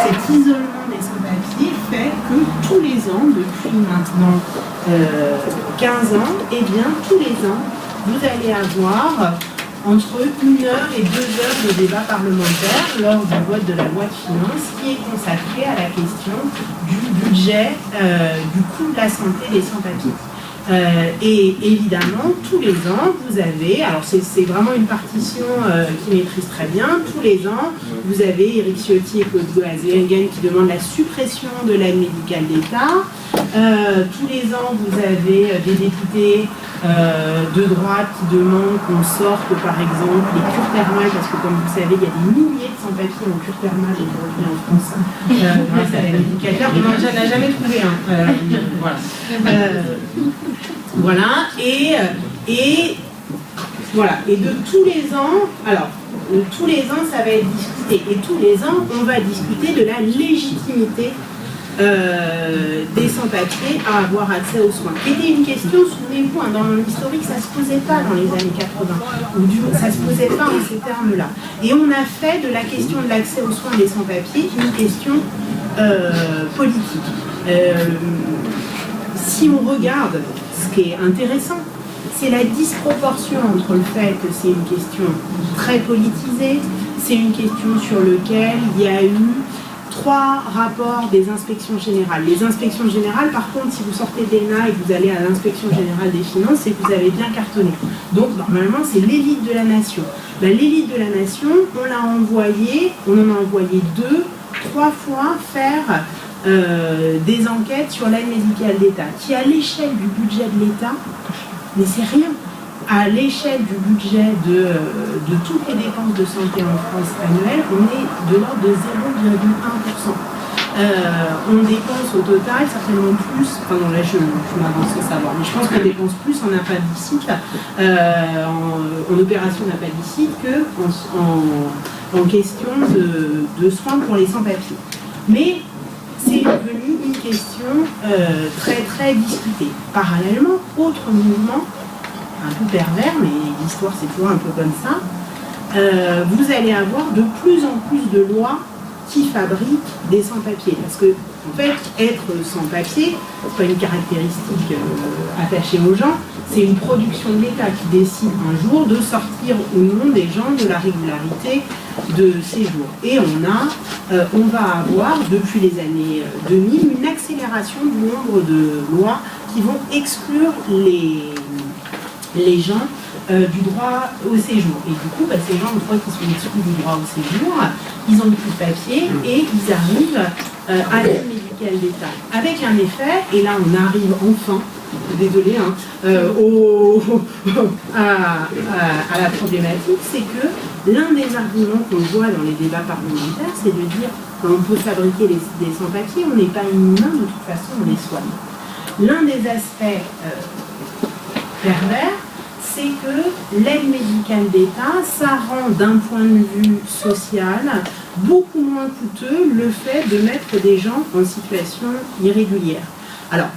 cet isolement des sans-papiers fait que tous les ans, depuis maintenant 15 ans, eh bien, tous les ans, vous allez avoir entre 1 heure et 2 heures de débat parlementaire lors du vote de la loi de finances qui est consacré à la question du budget, du coût de la santé des sans-papiers. Et évidemment, tous les ans, vous avez, alors c'est vraiment une partition qui maîtrise très bien, tous les ans, vous avez Éric Ciotti et Claude Goazengen qui demandent la suppression de l'aide médicale d'État. Tous les ans, vous avez des députés de droite qui demandent qu'on sorte, par exemple, les cures thermales, parce que comme vous savez, il y a des milliers de sans-papiers en cure thermale aujourd'hui en France, grâce à l'aide médicale. On n'en a jamais trouvé un. Voilà. Voilà, et de tous les ans, alors, tous les ans, ça va être discuté, et tous les ans, on va discuter de la légitimité des sans-papiers à avoir accès aux soins. C'était une question, souvenez-vous, dans mon historique, ça ne se posait pas dans les années 80, ou du moins, ça ne se posait pas en ces termes-là. Et on a fait de la question de l'accès aux soins des sans-papiers une question politique. Si on regarde, ce qui est intéressant, c'est la disproportion entre le fait que c'est une question très politisée, c'est une question sur laquelle il y a eu 3 rapports des inspections générales. Les inspections générales, par contre, si vous sortez de l'ENA et que vous allez à l'inspection générale des finances, c'est que vous avez bien cartonné. Donc, normalement, c'est l'élite de la nation. L'élite de la nation, on en a envoyé 2, 3 fois faire des enquêtes sur l'aide médicale d'État, qui à l'échelle du budget de l'État, mais c'est rien. À l'échelle du budget de toutes les dépenses de santé en France annuelles, on est de l'ordre de 0,1%. On dépense au total certainement plus, enfin non là je m'avance sans savoir, mais je pense qu'on dépense plus en appadicite, en opération d'appendicite en question de soins pour les sans-papiers. Mais c'est devenu une question très très discutée. Parallèlement, autre mouvement, un peu pervers, mais l'histoire c'est toujours un peu comme ça, vous allez avoir de plus en plus de lois qui fabriquent des sans-papiers. Parce que, en fait, être sans-papier, c'est pas une caractéristique attachée aux gens, c'est une production de l'État qui décide un jour de sortir ou non des gens de la régularité de séjour. Et on va avoir, depuis les années 2000, une accélération du nombre de lois qui vont exclure les gens du droit au séjour. Et du coup, ces gens, une fois qu'ils sont exclus du droit au séjour, ils n'ont plus de papier et ils arrivent à l'aide médicale d'État. Avec un effet, et là on arrive enfin, désolé, à la problématique, c'est que l'un des arguments qu'on voit dans les débats parlementaires, c'est de dire qu'on peut fabriquer des sans-papiers, on n'est pas inhumain, de toute façon on les soigne. L'un des aspects pervers, c'est que l'aide médicale d'État, ça rend d'un point de vue social beaucoup moins coûteux le fait de mettre des gens en situation irrégulière. Alors,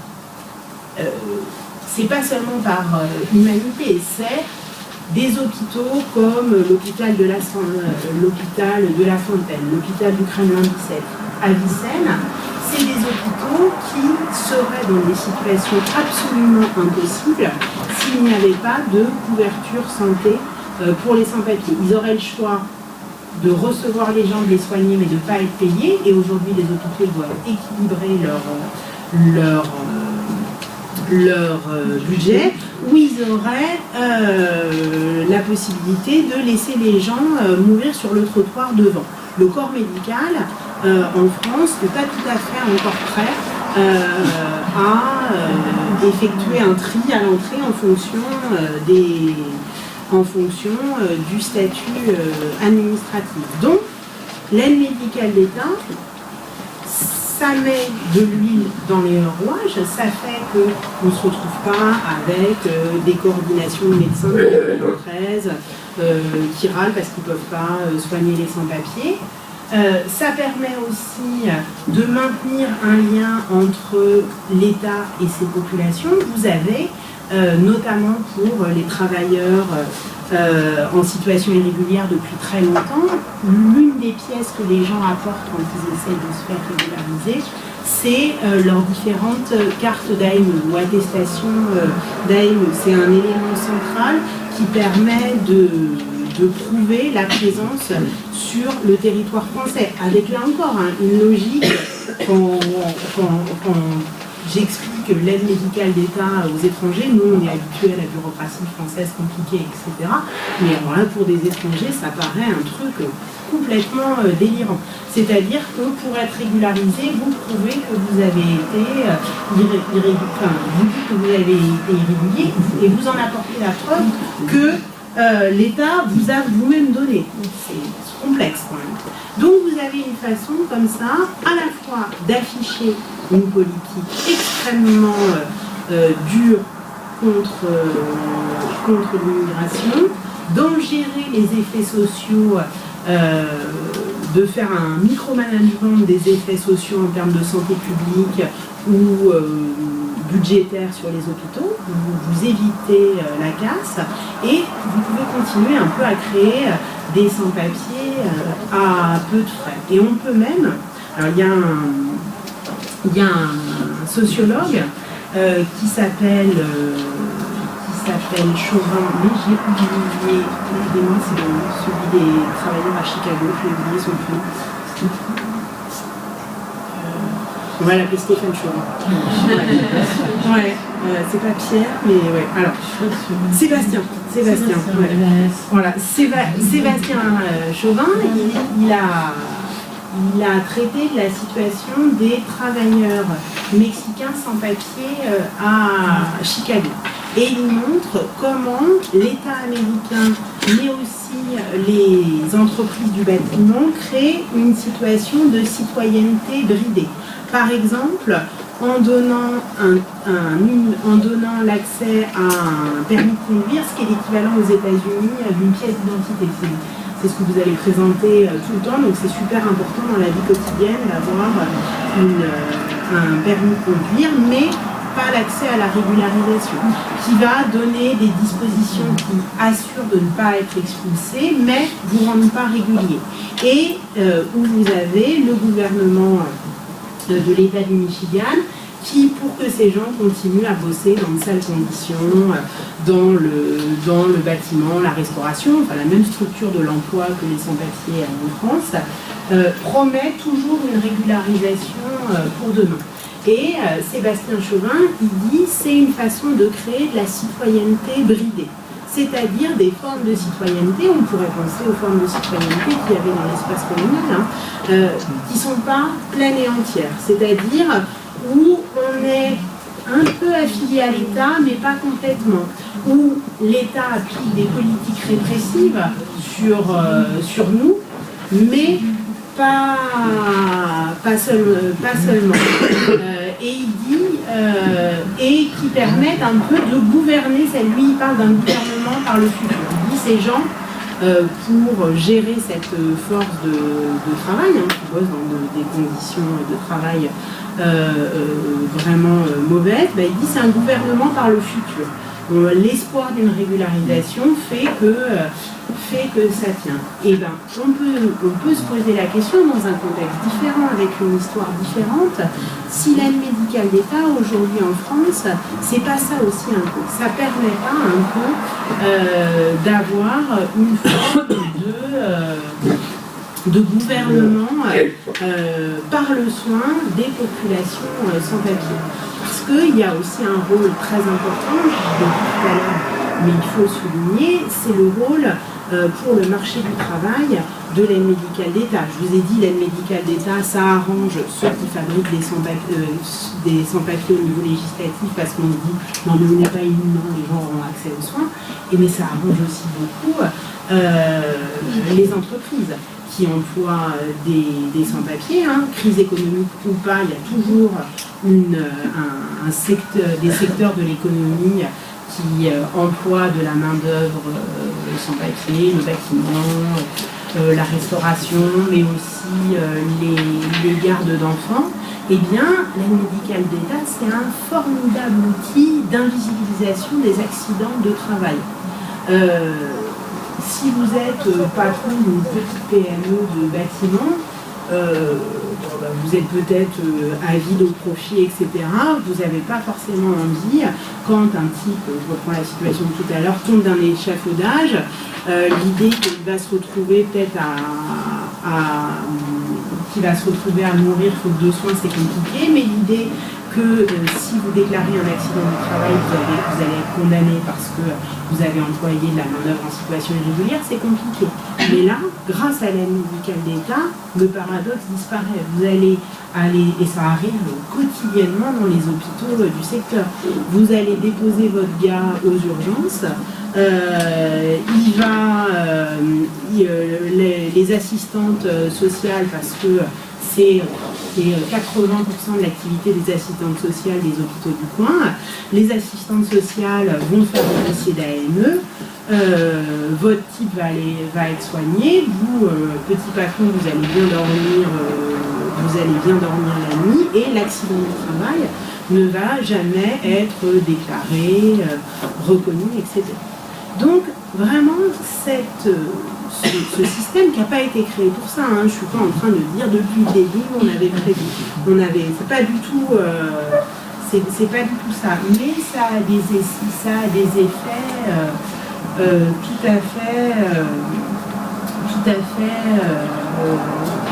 c'est pas seulement par humanité, c'est des hôpitaux comme l'hôpital de la Fontaine, l'hôpital du Kremlin-Bicêtre, à Vincennes. C'est des hôpitaux qui seraient dans des situations absolument impossibles s'il n'y avait pas de couverture santé pour les sans-papiers. Ils auraient le choix de recevoir les gens, de les soigner, mais de ne pas être payés. Et aujourd'hui, les hôpitaux doivent équilibrer leur budget, où ils auraient la possibilité de laisser les gens mourir sur le trottoir devant. Le corps médical, en France, n'est pas tout à fait encore prêt à effectuer un tri à l'entrée en fonction du statut administratif. Donc, l'aide médicale d'État, ça met de l'huile dans les rouages, ça fait qu'on ne se retrouve pas avec des coordinations de médecins de 13 qui râlent parce qu'ils ne peuvent pas soigner les sans-papiers. Ça permet aussi de maintenir un lien entre l'État et ses populations. Vous avez, notamment pour les travailleurs en situation irrégulière depuis très longtemps, l'une des pièces que les gens apportent quand ils essayent de se faire régulariser, c'est leurs différentes cartes d'AME ou attestations d'AME. C'est un élément central qui permet de prouver la présence sur le territoire français, avec là encore une logique quand j'explique l'aide médicale d'État aux étrangers, nous on est habitués à la bureaucratie française compliquée, etc. Mais voilà, pour des étrangers, ça paraît un truc complètement délirant. C'est-à-dire que pour être régularisé, vous prouvez que vous avez été vous dites que vous avez été irrégulier et vous en apportez la preuve que l'État vous a vous-même donné. C'est complexe quand même. Donc vous avez une façon comme ça, à la fois d'afficher une politique extrêmement dure contre l'immigration, d'en gérer les effets sociaux, de faire un micromanagement des effets sociaux en termes de santé publique ou budgétaire sur les hôpitaux, vous évitez la casse et vous pouvez continuer un peu à créer des sans-papiers à peu de frais. Et on peut même, alors il y a un sociologue qui s'appelle Chauvin, mais j'ai oublié, c'est celui des travailleurs à Chicago, j'ai oublié son prénom. On va l'appeler Stéphane Chauvin. Ouais, c'est pas Pierre, mais ouais. Alors, Sébastien. Ouais. Voilà, Sébastien Chauvin, il a traité de la situation des travailleurs mexicains sans papier à Chicago. Et il montre comment l'État américain, mais aussi les entreprises du bâtiment, créent une situation de citoyenneté bridée. Par exemple, en donnant l'accès à un permis de conduire, ce qui est l'équivalent aux États-Unis d'une pièce d'identité. C'est ce que vous allez présenter tout le temps, donc c'est super important dans la vie quotidienne d'avoir un permis de conduire, mais pas l'accès à la régularisation, qui va donner des dispositions qui assurent de ne pas être expulsé, mais vous rendent pas régulier. Et où vous avez le gouvernement de l'État du Michigan, qui, pour que ces gens continuent à bosser dans de sales conditions, dans le bâtiment, la restauration, enfin la même structure de l'emploi que les sans-papiers en France, promet toujours une régularisation pour demain. Et Sébastien Chauvin, il dit c'est une façon de créer de la citoyenneté bridée. C'est-à-dire des formes de citoyenneté, on pourrait penser aux formes de citoyenneté qu'il y avait dans l'espace communal, qui ne sont pas pleines et entières. C'est-à-dire où on est un peu affilié à l'État, mais pas complètement. Où l'État applique des politiques répressives sur nous, mais pas seulement. Et il dit, et qui permettent un peu de gouverner, lui il parle d'un gouvernement par le futur. Il dit ces gens, pour gérer cette force de travail, qui bosse dans des conditions de travail vraiment mauvaises, il dit c'est un gouvernement par le futur. L'espoir d'une régularisation fait que ça tient. Et on peut se poser la question dans un contexte différent, avec une histoire différente, si l'aide médicale d'État aujourd'hui en France, c'est pas ça aussi un peu. Ça permet pas un peu d'avoir une forme de gouvernement par le soin des populations sans papier. Parce qu'il y a aussi un rôle très important, je l'ai dit tout à l'heure, mais il faut souligner, c'est le rôle pour le marché du travail de l'aide médicale d'État. Je vous ai dit, l'aide médicale d'État, ça arrange ceux qui fabriquent des sans-papiers au niveau législatif parce qu'on dit non mais on n'est pas imminent, les gens auront accès aux soins, mais ça arrange aussi beaucoup les entreprises qui emploient des sans-papiers, crise économique ou pas, il y a toujours des secteurs de l'économie qui emploient de la main-d'œuvre sans-papier, le bâtiment, la restauration, mais aussi les gardes d'enfants. Eh bien, l'aide médicale d'État, c'est un formidable outil d'invisibilisation des accidents de travail. Si vous êtes patron d'une petite PME de bâtiment, vous êtes peut-être avide au profit, etc. Vous n'avez pas forcément envie, quand un type, je reprends la situation de tout à l'heure, tombe d'un échafaudage, l'idée qu'il va se retrouver peut-être qu'il va se retrouver à mourir faute de soins, c'est compliqué, mais l'idée que si vous déclarez un accident du travail, vous allez être condamné parce que vous avez employé de la main-d'œuvre en situation irrégulière, c'est compliqué. Mais là, grâce à l'aide médicale d'État, le paradoxe disparaît. Vous allez aller, et ça arrive quotidiennement dans les hôpitaux du secteur, vous allez déposer votre gars aux urgences, les assistantes sociales, parce que c'est 80% de l'activité des assistantes sociales des hôpitaux du coin. Les assistantes sociales vont faire le dossier d'AME, votre type va être soigné, vous, petit patron, vous allez bien dormir la nuit, et l'accident du travail ne va jamais être déclaré, reconnu, etc. Donc, vraiment, ce système qui n'a pas été créé pour ça, je ne suis pas en train de dire depuis le début on avait prévu. C'est pas du tout ça, mais ça a des effets tout à fait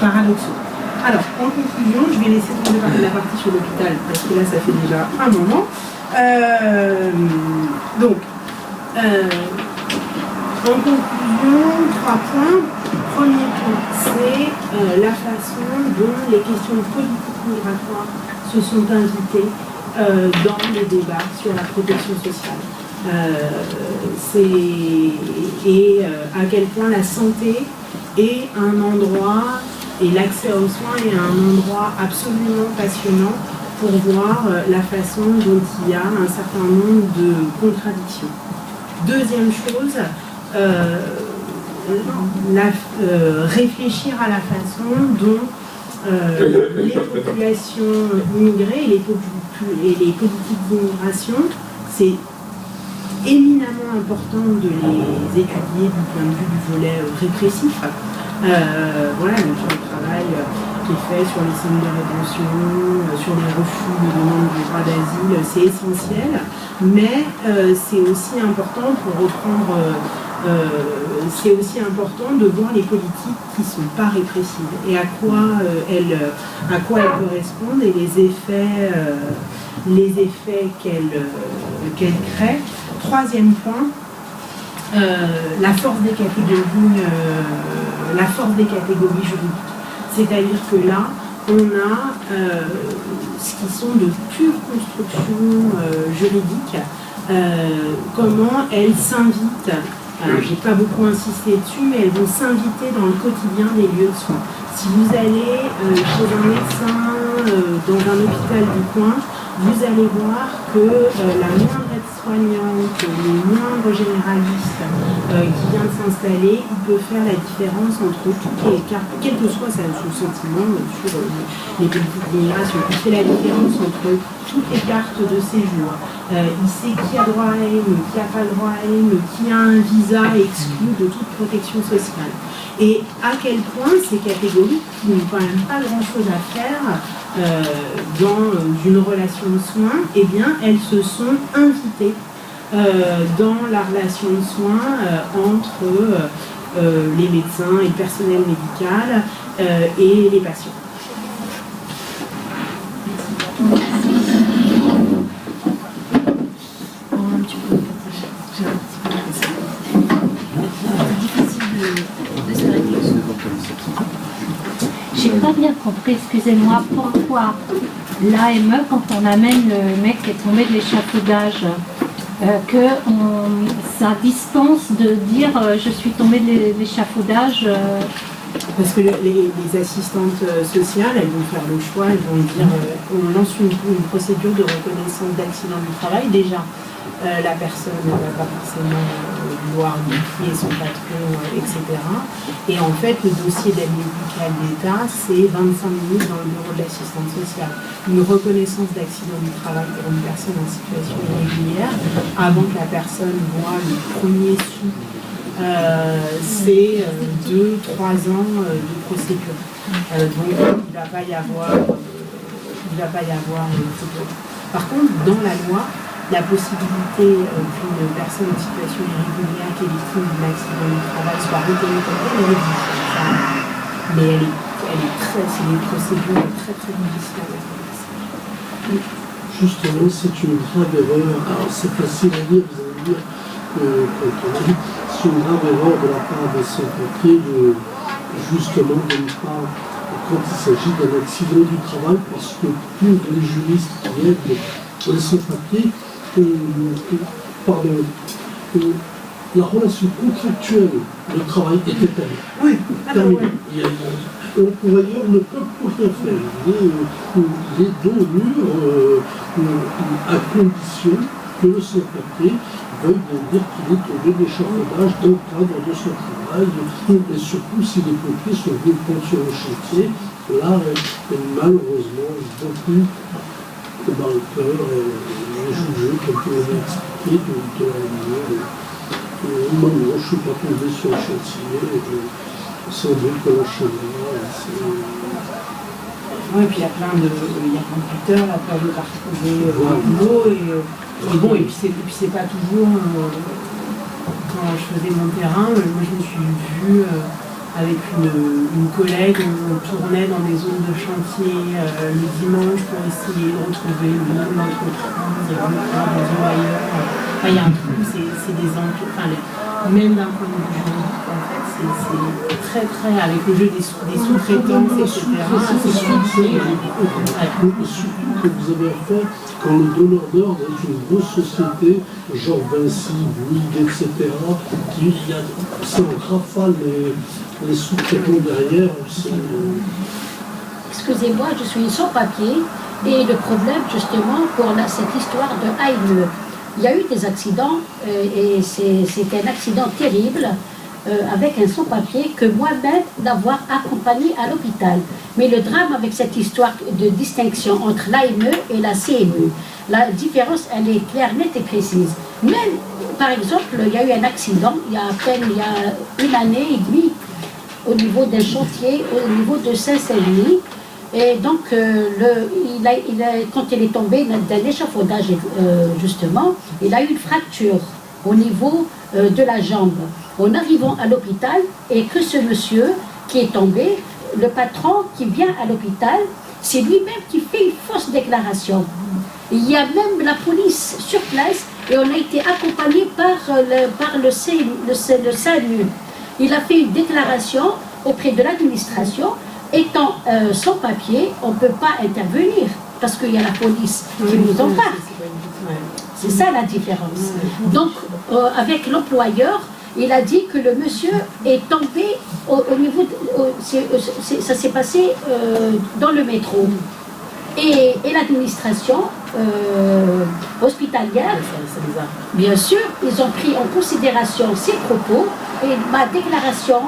paradoxaux. Alors, en conclusion, je vais laisser tomber la partie sur l'hôpital, parce que là, ça fait déjà un moment. En conclusion, 3 points. Premier point, c'est la façon dont les questions politiques migratoires se sont invitées dans les débats sur la protection sociale. Et à quel point la santé est un endroit, et l'accès aux soins est un endroit absolument passionnant pour voir la façon dont il y a un certain nombre de contradictions. Deuxième chose, réfléchir à la façon dont les populations immigrées et les politiques d'immigration, c'est éminemment important de les étudier du point de vue du volet répressif. Voilà, donc le travail qui est fait sur les centres de rétention, sur les refus de demande du droit d'asile, c'est essentiel, mais c'est aussi important pour reprendre, c'est aussi important de voir les politiques qui ne sont pas répressives et à quoi elles correspondent et les effets qu'elles créent. Troisième point, la force des catégories juridiques. C'est-à-dire que là, on a ce qui sont de pures constructions juridiques, comment elles s'invitent. Alors, j'ai pas beaucoup insisté dessus, mais elles vont s'inviter dans le quotidien des lieux de soins. Si vous allez chez un médecin, dans un hôpital du coin, vous allez voir que la moindre aide-soignante, le moindre généraliste qui vient de s'installer, il peut faire la différence entre toutes les cartes, quel que soit son sentiment sur les politiques d'immigration. Il fait la différence entre toutes les cartes de séjour. Il sait qui a droit à l'AME, qui n'a pas le droit à l'AME, qui a un visa exclu de toute protection sociale. Et à quel point ces catégories, qui n'ont quand même pas grand-chose à faire dans une relation de soins, eh bien, elles se sont invitées dans la relation de soins entre les médecins et le personnel médical et les patients. J'ai pas bien compris, excusez-moi, pourquoi l'AME, quand on amène le mec qui est tombé de l'échafaudage, que ça dispense de dire je suis tombé de l'échafaudage. Parce que les assistantes sociales, elles vont faire le choix, elles vont dire on lance une procédure de reconnaissance d'accident du travail. Déjà, la personne ne va pas forcément vouloir identifier son patron, etc. Et en fait, le dossier d'aide médicale d'État, c'est 25 minutes dans le bureau de l'assistante sociale. Une reconnaissance d'accident du travail pour une personne en situation irrégulière, avant que la personne voit le premier sou, c'est 2-3 ans de procédure. Donc, il ne va pas y avoir Par contre, dans la loi, la possibilité qu'une personne en situation irrégulière qui est victime d'un accident du travail soit reconnue comme telle, elle existe. Mais c'est des procédures très très difficiles à mettre en place. Justement, c'est une grave erreur. Alors, c'est facile à dire, vous allez dire que c'est une grave erreur de la part des sans-papiers de ne pas, quand il s'agit d'un accident du travail, parce que pour les juristes qui aident les sans-papiers, la relation contractuelle de travail était terminée. Oui, L'employeur ne peut plus rien faire. Il est dos au mur à condition que le sans-papier veuille bien dire qu'il est tombé d'échafaudage dans le cadre de son travail, et surtout si les pompiers sont venus prendre sur le chantier. Là, malheureusement, beaucoup dans le cœur et jugé, comme tu l'avais expliqué, de la lumière. Moi, je ne suis pas tombé sur le chantier, sans doute que la chaleur, c'est... Oui, et puis il y a plein de computers là pour aller retrouver le boulot et puis c'est pas toujours quand je faisais mon terrain, moi je me suis vue avec une collègue, on tournait dans des zones de chantier le dimanche pour essayer de retrouver le nom de l'entreprise, dans ou ailleurs. Enfin, il y a un truc, c'est des entreprises, même d'un point de vue juridique, en fait, c'est très très, avec le jeu des sous-traitances, etc. Surtout que vous avez affaire quand le donneur d'ordre est une grosse société, genre Vinci, Bouygues, etc., ça rafale les sous-traitants derrière. Excusez-moi, je suis sans papier et le problème justement pour cette histoire de AME, il y a eu des accidents et c'était un accident terrible avec un sans-papier que moi-même d'avoir accompagné à l'hôpital. Mais le drame avec cette histoire de distinction entre l'AME et la CME, la différence elle est claire, nette et précise. Même, par exemple, il y a eu un accident il y a une année et demie au niveau d'un chantier, au niveau de Saint-Saint-Denis. Et donc, quand il est tombé d'un échafaudage, justement, il a eu une fracture au niveau de la jambe. En arrivant à l'hôpital, et que ce monsieur qui est tombé, le patron qui vient à l'hôpital, c'est lui-même qui fait une fausse déclaration. Il y a même la police sur place et on a été accompagné par le SAMU. Il a fait une déclaration auprès de l'administration. Étant sans papier, on ne peut pas intervenir parce qu'il y a la police qui nous en parle. C'est ça la différence. Donc, avec l'employeur, il a dit que le monsieur est tombé au niveau... ça s'est passé dans le métro. Et l'administration hospitalière, bien sûr, ils ont pris en considération ses propos et ma déclaration,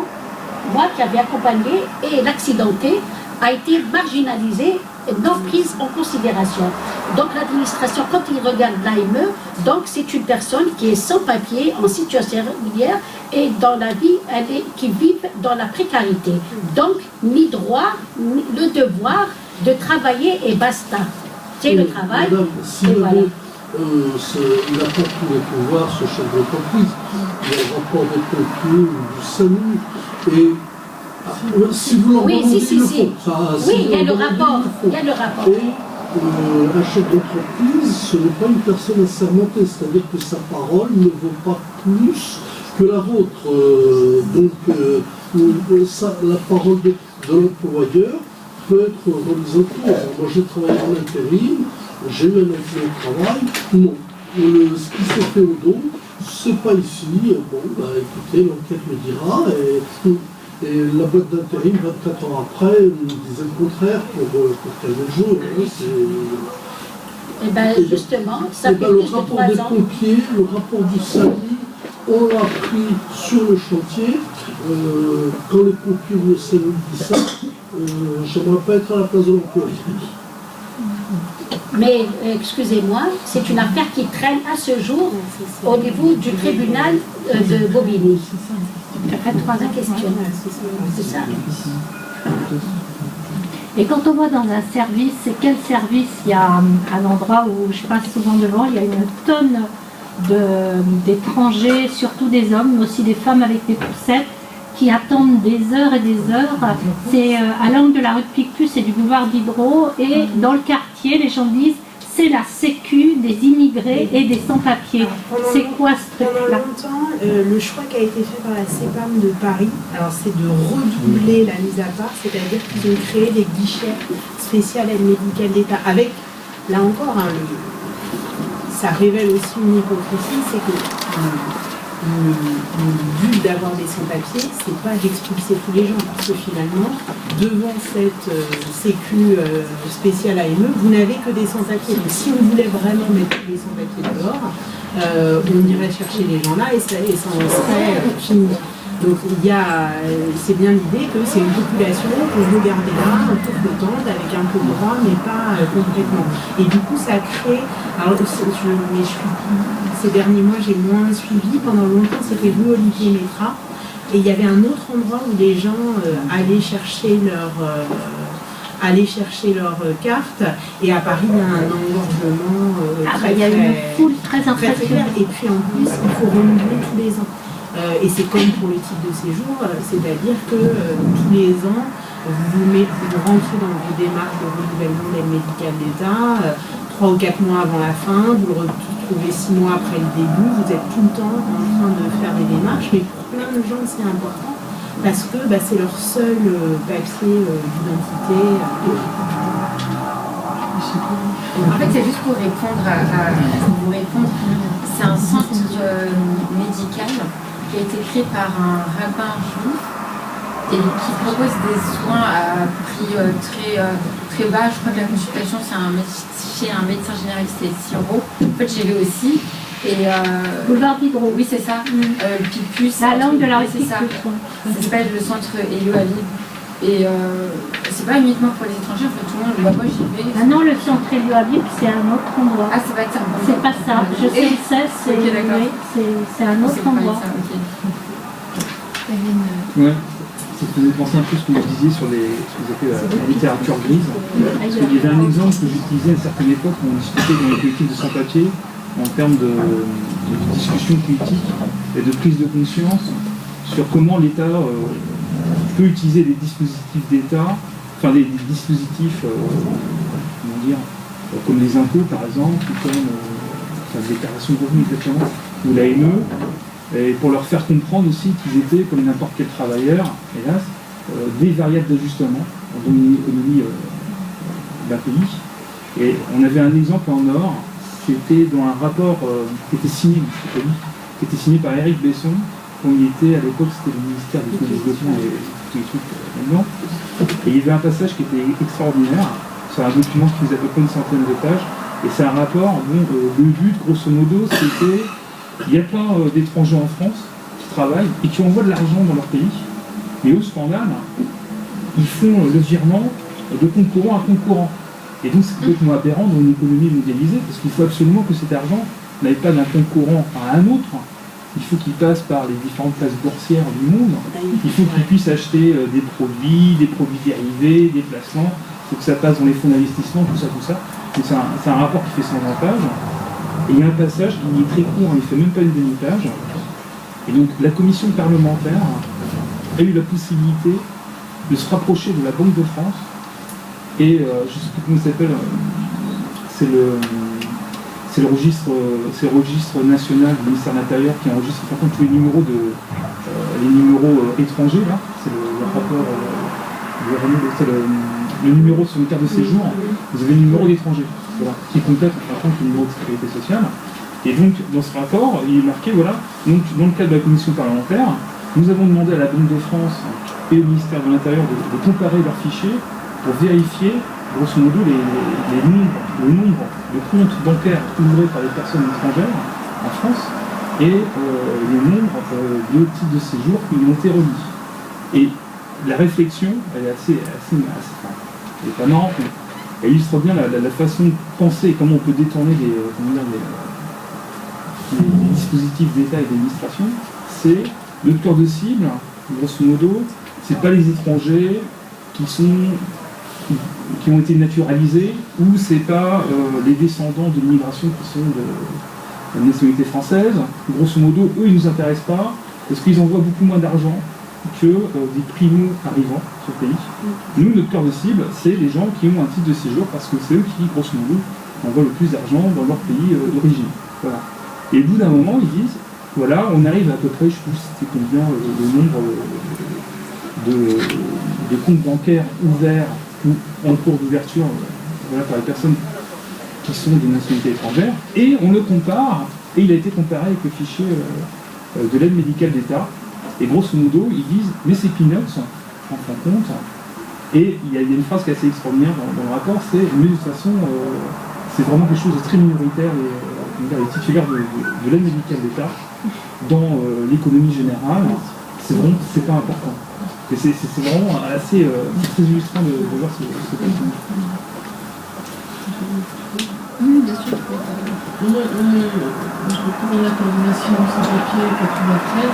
moi qui avais accompagné, et l'accidenté a été marginalisé, non prise en considération. Donc l'administration, quand il regarde l'AME, donc c'est une personne qui est sans papier, en situation régulière, et dans la vie, qui vit dans la précarité. Donc, ni droit, ni le devoir de travailler et basta. C'est le travail. Madame, si il n'a pas tous les pouvoirs, ce chef d'entreprise, il y a le rapport des pompiers ou du SAMU, et si vous l'en demandez, il le faut. Oui, il y a le rapport. Et un chef d'entreprise, ce n'est pas une personne assermentée, c'est-à-dire que sa parole ne vaut pas plus que la vôtre. La parole de l'employeur peut être remise en cause. Moi, j'ai travaillé en intérim, j'ai eu un accident de travail. Non. Ce qui s'est fait au dos, c'est pas ici. Bon, écoutez, l'enquête me dira. Et la boîte d'intérim, 24 ans après, me disait le contraire pour calmer le jeu. Et bien, justement, ça fait le plus de rapport 3 des ans. pompiers, le rapport du SAMU, on l'a pris sur le chantier. Quand les pompiers ou le SAMU disent ça, j'aimerais pas être à la place de l'employé. Mais, excusez-moi, c'est une affaire qui traîne à ce jour au niveau du tribunal de Bobigny. Ça fait 3 ans question. C'est ça. Et quand on va dans un service, c'est quel service? Il y a un endroit où je passe souvent devant, il y a une tonne d'étrangers, surtout des hommes, mais aussi des femmes avec des poussettes, qui attendent des heures et des heures. C'est à l'angle de la rue de Picpus et du boulevard Diderot, et dans le quartier, les gens disent c'est la sécu des immigrés et des sans-papiers. C'est quoi ce truc-là? Pendant longtemps, le choix qui a été fait par la CEPAM de Paris, alors c'est de redoubler la mise à part, c'est-à-dire qu'ils ont créé des guichets spéciaux aide médicale d'État. Avec, là encore, ça révèle aussi une hypocrisie, c'est que le but d'avoir des sans-papiers, c'est pas d'expulser tous les gens, parce que finalement, devant cette sécu spéciale AME, vous n'avez que des sans-papiers. Donc si on voulait vraiment mettre tous les sans-papiers dehors, on irait chercher les gens là et ça en serait fini. Donc c'est bien l'idée que c'est une population qu'on veut garder là, un peu flottante, avec un peu de droit, mais pas complètement. Et du coup, ça crée... Alors, ces derniers mois, j'ai moins suivi. Pendant longtemps, c'était rue Olivier Métra. Et il y avait un autre endroit où les gens allaient chercher leur carte. Et à Paris, il y a un engorgement Il y a une foule très impressionnante. Et puis en plus, il faut renouveler tous les ans. Et c'est comme pour le titre de séjour, c'est-à-dire que tous les ans, vous rentrez dans vos démarches de renouvellement d'aide médicale d'État, 3 ou 4 mois avant la fin, vous le retrouvez 6 mois après le début, vous êtes tout le temps en train de faire des démarches, mais pour plein de gens c'est important parce que c'est leur seul papier d'identité. En fait, c'est juste pour répondre c'est un centre médical qui a été créé par un rabbin juif et qui propose des soins à prix très bas. Je crois que la consultation, chez un médecin généraliste, c'est 6 €. En fait, j'y vais aussi. Et Boulevard Diderot. oui, c'est ça. Le Picpus. La langue de la c'est République. ça. Ça s'appelle le centre Elio Habib. Et c'est pas uniquement pour les étrangers, en fait, tout le monde, moi j'y vais. Ah non, le centre Elio Habib, c'est un autre endroit. Ah, ça va être ça. C'est pas ça. Je sais où c'est. Ok, d'accord. Oui, c'est un autre endroit. Ça, ok. Ouais. Ça faisait penser un peu à ce que vous disiez sur ce que vous appelez la littérature grise. Parce qu'il y avait un exemple que j'utilisais à une certaine époque où on discutait dans les collectifs de sans-papiers en termes de discussion politique et de prise de conscience sur comment l'État peut utiliser des dispositifs d'État, enfin des dispositifs, comment dire, comme les impôts par exemple, ou comme la déclaration de revenus exactement, ou l'AME, et pour leur faire comprendre aussi qu'ils étaient, comme n'importe quel travailleur, hélas, des variables d'ajustement dans l'économie d'un pays. Et on avait un exemple en or, c'était dans un rapport qui était signé, qui était signé par Éric Besson, quand il était à l'époque, c'était le ministère du Développement et tous les trucs là-dedans. Et il y avait un passage qui était extraordinaire, c'est un document qui faisait à peu près une centaine de pages, et c'est un rapport dont le but, grosso modo, c'était il y a plein d'étrangers en France qui travaillent et qui envoient de l'argent dans leur pays, mais au scandale, ils font le virement de concurrent à concurrent. Et donc c'est complètement aberrant dans une économie mondialisée, parce qu'il faut absolument que cet argent n'aille pas d'un concurrent à un autre. Il faut qu'il passe par les différentes places boursières du monde. Il faut qu'il puisse acheter des produits dérivés, des placements. Il faut que ça passe dans les fonds d'investissement, tout ça. Donc c'est un rapport qui fait 120 pages. Et il y a un passage qui est très court, il ne fait même pas une demi-page. Et donc la commission parlementaire a eu la possibilité de se rapprocher de la Banque de France. Et je ne sais plus comment ça s'appelle, c'est le registre national du ministère de l'Intérieur qui enregistre par contre tous les numéros étrangers, là. C'est le rapport, c'est le numéro sur une carte de séjour, vous avez le numéro d'étranger, voilà, qui complète par contre le numéro de sécurité sociale. Et donc dans ce rapport, il est marqué, voilà, donc dans le cadre de la commission parlementaire, nous avons demandé à la Banque de France et au ministère de l'Intérieur de comparer leurs fichiers pour vérifier grosso modo le nombre de comptes bancaires ouvrés par les personnes étrangères en France et le nombre de titres de séjour qui lui ont été remis. Et la réflexion, elle est assez elle est pas marrante, mais elle illustre bien la façon de penser et comment on peut détourner les dispositifs d'État et d'administration. C'est le cœur de cible, grosso modo, c'est pas les étrangers qui ont été naturalisés, ou c'est pas les descendants de l'immigration qui sont de nationalité française. Grosso modo, eux, ils nous intéressent pas, parce qu'ils envoient beaucoup moins d'argent que des primo-arrivants sur le pays. Nous, notre cœur de cible, c'est les gens qui ont un titre de séjour, parce que c'est eux qui, grosso modo, envoient le plus d'argent dans leur pays d'origine. Voilà. Et au bout d'un moment, ils disent, voilà, on arrive à peu près, je sais plus c'était combien, le nombre de comptes bancaires ouverts ou en cours d'ouverture voilà, par les personnes qui sont de nationalité étrangère, et on le compare, et il a été comparé avec le fichier de l'aide médicale d'État, et grosso modo, ils disent, mais c'est peanuts, en fin de compte, et il y a une phrase qui est assez extraordinaire dans le rapport, c'est, mais de toute façon, c'est vraiment quelque chose de très minoritaire, les titulaires de l'aide médicale d'État, dans l'économie générale, c'est pas important. Et c'est vraiment assez très illustrant de voir ce point. Oui, bien sûr. Je reprends la coordination sans papier 93,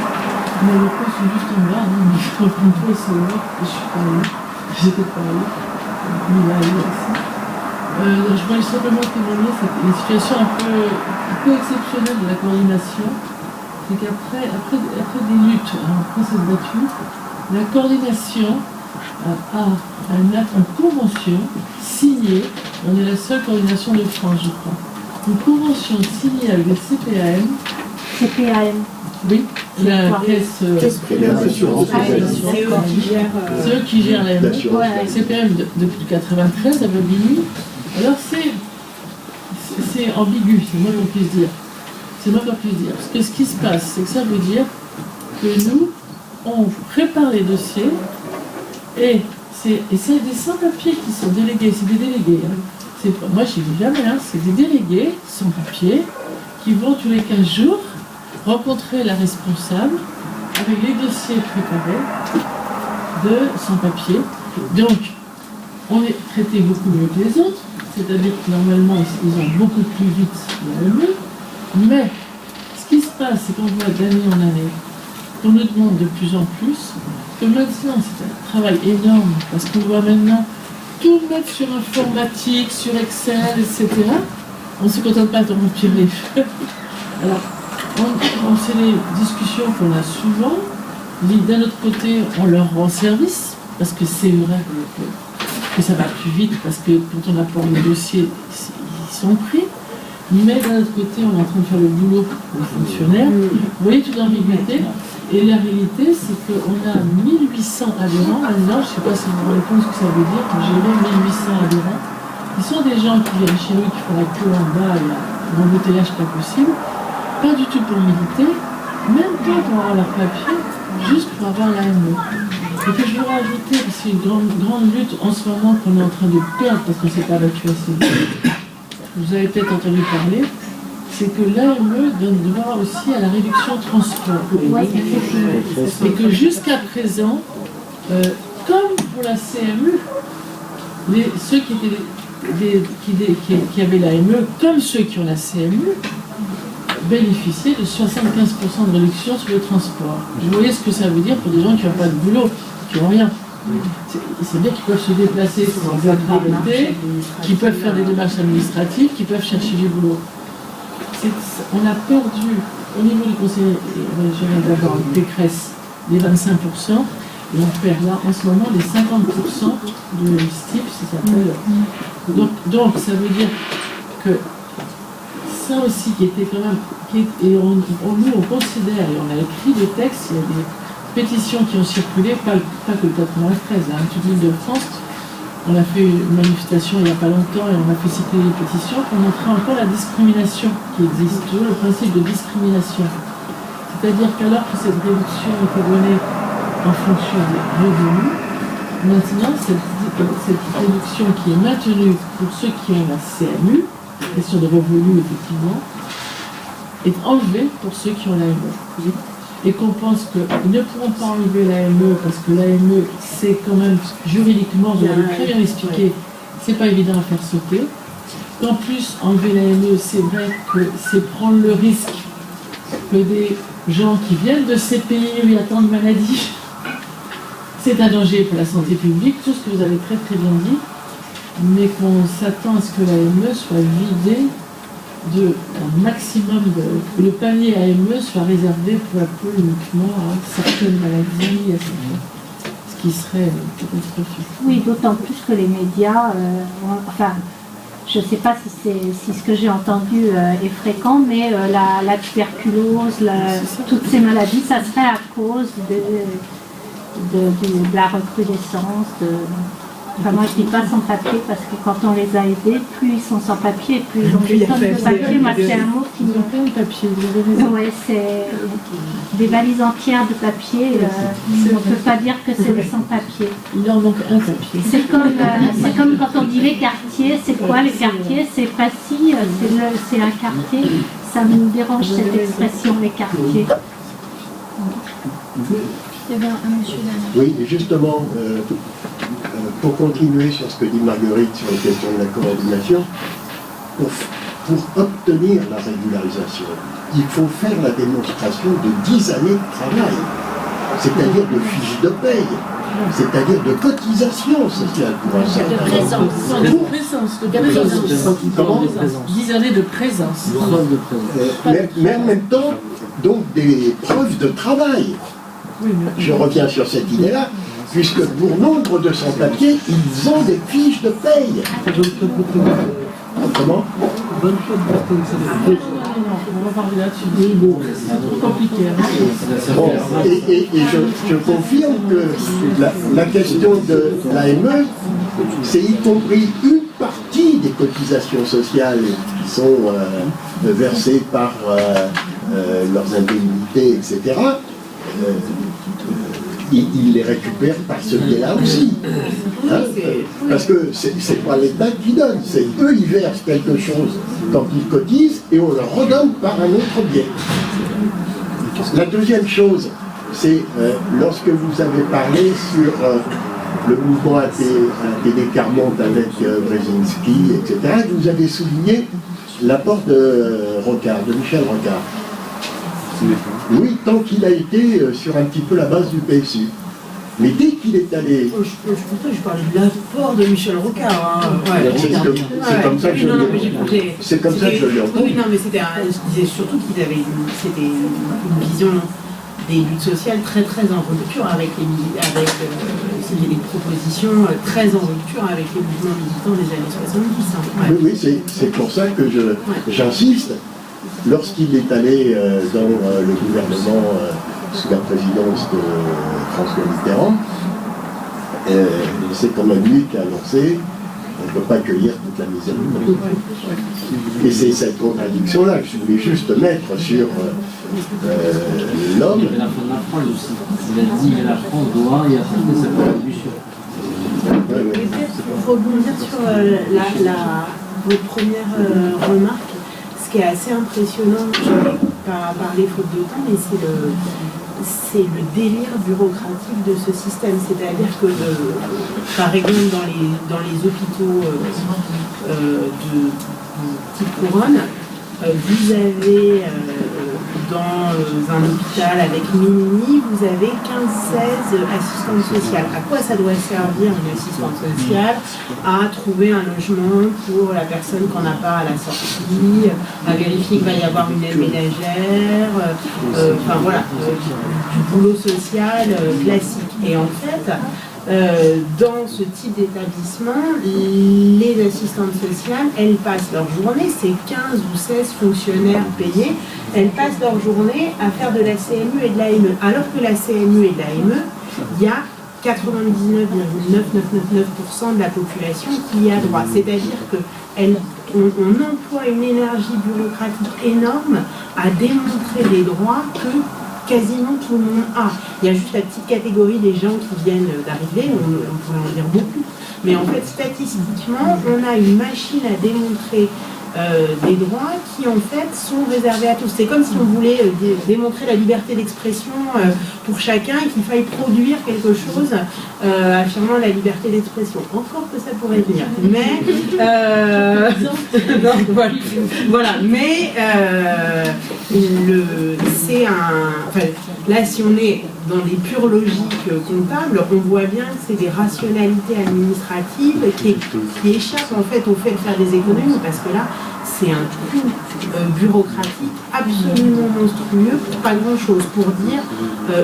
mais le poste est juste en bas, hein, le contrôle c'est là, je suis pas allée, j'étais pas allée, mais là, il est aussi. Je voulais simplement témoigner une situation un peu exceptionnelle de la coordination. c'est qu'après des luttes, après cette battue, la coordination a une convention signée, on est la seule coordination de France, je crois. Une convention signée avec le CPAM. CPAM. Oui, la caisse d'assurance. C'est eux qui gèrent la CPAM depuis 1993 à Bobigny. Alors c'est ambigu, c'est moins qu'on puisse dire. C'est moins qu'on puisse dire. Parce que ce qui se passe, c'est que ça veut dire que nous, on prépare les dossiers et c'est des sans-papiers qui sont délégués, c'est des délégués. Hein. Moi, je ne dis jamais, hein, c'est des délégués sans-papiers qui vont tous les 15 jours rencontrer la responsable avec les dossiers préparés de sans-papiers. Donc, on est traité beaucoup mieux que les autres, c'est-à-dire que normalement, ils ont beaucoup plus vite l'AME, mais ce qui se passe, c'est qu'on voit d'année en année, qu'on nous demande de plus en plus, que maintenant, c'est un travail énorme, parce qu'on doit maintenant tout mettre sur informatique, sur Excel, etc. On ne se contente pas de remplir les feuilles. Alors, c'est les discussions qu'on a souvent. D'un autre côté, on leur rend service, parce que c'est vrai que ça va plus vite, parce que quand on apporte le dossier, ils sont pris. Mais d'un autre côté, on est en train de faire le boulot pour les fonctionnaires. Vous voyez toute l'ambiguïté. Et la réalité, c'est qu'on a 1800 adhérents maintenant. Je ne sais pas si vous vous rendez compte ce que ça veut dire, que j'ai 1800 adhérents. Ils sont des gens qui viennent chez nous, qui font la queue en bas, et l'embouteillage pas possible. Pas du tout pour militer, même pas pour avoir leur papier, juste pour avoir l'AME. Et que je veux rajouter, c'est une grande lutte en ce moment qu'on est en train de perdre parce qu'on ne s'est pas battu assez vite. Vous avez peut-être entendu parler, c'est que l'AME donne droit aussi à la réduction de transport. Et que jusqu'à présent, comme pour la CMU, ceux qui avaient l'AME, comme ceux qui ont la CMU, bénéficier de 75% de réduction sur le transport. Vous voyez ce que ça veut dire pour des gens qui n'ont pas de boulot, qui n'ont rien. C'est bien qu'ils peuvent se déplacer sans activité, qui peuvent faire des démarches administratives, qui peuvent chercher du boulot. On a perdu, au niveau du conseil régional d'abord, Pécresse, les 25%, et on perd là en ce moment les 50% de STIP, ça s'appelle. Donc ça veut dire que ça aussi qui était quand même, nous on considère, et on a écrit des textes, il y a des pétitions qui ont circulé, pas que le 93, hein, toute l'île de France. On a fait une manifestation il n'y a pas longtemps et on a fait circuler des pétitions pour montrer encore la discrimination qui existe, toujours le principe de discrimination. C'est-à-dire qu'alors que cette réduction était donnée en fonction des revenus, maintenant cette réduction qui est maintenue pour ceux qui ont la CMU, question de revenus effectivement, est enlevée pour ceux qui ont l'AME. Et qu'on pense qu'ils ne pourront pas enlever l'AME parce que l'AME, c'est quand même juridiquement, vous l'avez très bien expliqué, c'est pas évident à faire sauter. Qu'en plus, enlever l'AME, c'est vrai que c'est prendre le risque que des gens qui viennent de ces pays où il y a tant de maladies, c'est un danger pour la santé publique, tout ce que vous avez très très bien dit, mais qu'on s'attend à ce que l'AME soit vidée un maximum que le panier AME soit réservé peu à peu uniquement à certaines maladies, ce qui serait catastrophique. Oui, d'autant plus que les médias, je ne sais pas si ce que j'ai entendu est fréquent, mais la tuberculose, toutes ces maladies, ça serait à cause de la recrudescence. Enfin, moi, je ne dis pas sans papier parce que quand on les a aidés, plus ils sont sans papier, plus ils ont des tonnes de papier. Moi, c'est un mot qui nous ont plein de papier, vous avez raison. Oui, c'est des valises entières de papier. On ne peut pas dire que c'est des sans-papier. Il en manque un papier. C'est comme quand on dit les quartiers. C'est quoi les quartiers? C'est Passy, c'est un quartier. Ça me dérange cette expression, les quartiers. Il y avait un monsieur derrière. Oui, et justement, pour continuer sur ce que dit Marguerite sur la question de la coordination, pour obtenir la régularisation, il faut faire la démonstration de 10 années de travail. c'est-à-dire de fiches de paye, c'est-à-dire de cotisation sociale pour un certain De présence. De présence. Comment 10 années de présence. mais en même temps, donc des preuves de travail. Oui, mais... Je reviens sur cette idée-là, puisque pour nombre de sans-papiers, ils ont des fiches de paye. Comment Bonne chose de comme ça. Non, on va parler là-dessus. Bon, c'est trop compliqué. Hein. Bon, et je confirme que la question de l'AME, c'est y compris une partie des cotisations sociales qui sont versées par leurs indemnités, etc. Ils les récupèrent par ce biais-là aussi. Hein, parce que c'est pas l'État qui donne, c'est eux, ils versent quelque chose quand ils cotisent et on leur redonne par un autre biais. La deuxième chose, c'est lorsque vous avez parlé sur le mouvement ATD Carmonte avec Brzezinski, etc., vous avez souligné l'apport de Rocard, de Michel Rocard. Oui, tant qu'il a été sur un petit peu la base du PSU. Mais dès qu'il est allé... Je pensais que je parlais de l'apport de Michel Rocard. Hein. Ouais, c'est comme ça que je l'ai. C'est comme ça que je l'ai entendu. Oui, non, mais je disais surtout qu'il avait c'était une vision des luttes sociales très en rupture avec c'était des propositions très en rupture avec les mouvements militants des années 70. Hein. Ouais. Oui, c'est pour ça que j'insiste. Lorsqu'il est allé dans le gouvernement sous la présidence de François Mitterrand, c'est quand même lui qui a annoncé on ne peut pas accueillir toute la misère du monde. Et c'est cette contradiction-là que je voulais juste mettre sur l'homme. La fin de la phrase aussi. Il a dit que la France doit y apporter sa contribution. Pour rebondir sur votre première remarque, ce qui est assez impressionnant, je n'ai pas parlé faute de temps, mais c'est le délire bureaucratique de ce système. C'est-à-dire que, par exemple, dans les hôpitaux de petite couronne, vous avez dans un hôpital avec 1000 lits, vous avez 15-16 assistantes sociales. À quoi ça doit servir une assistante sociale? À trouver un logement pour la personne qu'on n'a pas à la sortie, à vérifier qu'il va y avoir une aide ménagère, enfin voilà, du boulot social classique. Et en fait, dans ce type d'établissement, les assistantes sociales, elles passent leur journée, c'est 15 ou 16 fonctionnaires payés, elles passent leur journée à faire de la CMU et de l'AME. Alors que la CMU et de l'AME, il y a 99,9999% de la population qui y a droit. C'est-à-dire qu'on emploie une énergie bureaucratique énorme à démontrer des droits que quasiment tout le monde a. Il y a juste la petite catégorie des gens qui viennent d'arriver, on pourrait en dire beaucoup, mais en fait, statistiquement, on a une machine à démontrer des droits qui, en fait, sont réservés à tous. C'est comme si on voulait démontrer la liberté d'expression pour chacun et qu'il faille produire quelque chose affirmant la liberté d'expression. Encore que ça pourrait venir. Mais... non, voilà. Mais c'est un... Enfin, là, si on est dans des pures logiques comptables, on voit bien que c'est des rationalités administratives qui échappent en fait au fait de faire des économies, parce que là, c'est un coût bureaucratique absolument monstrueux pour pas grand chose, pour dire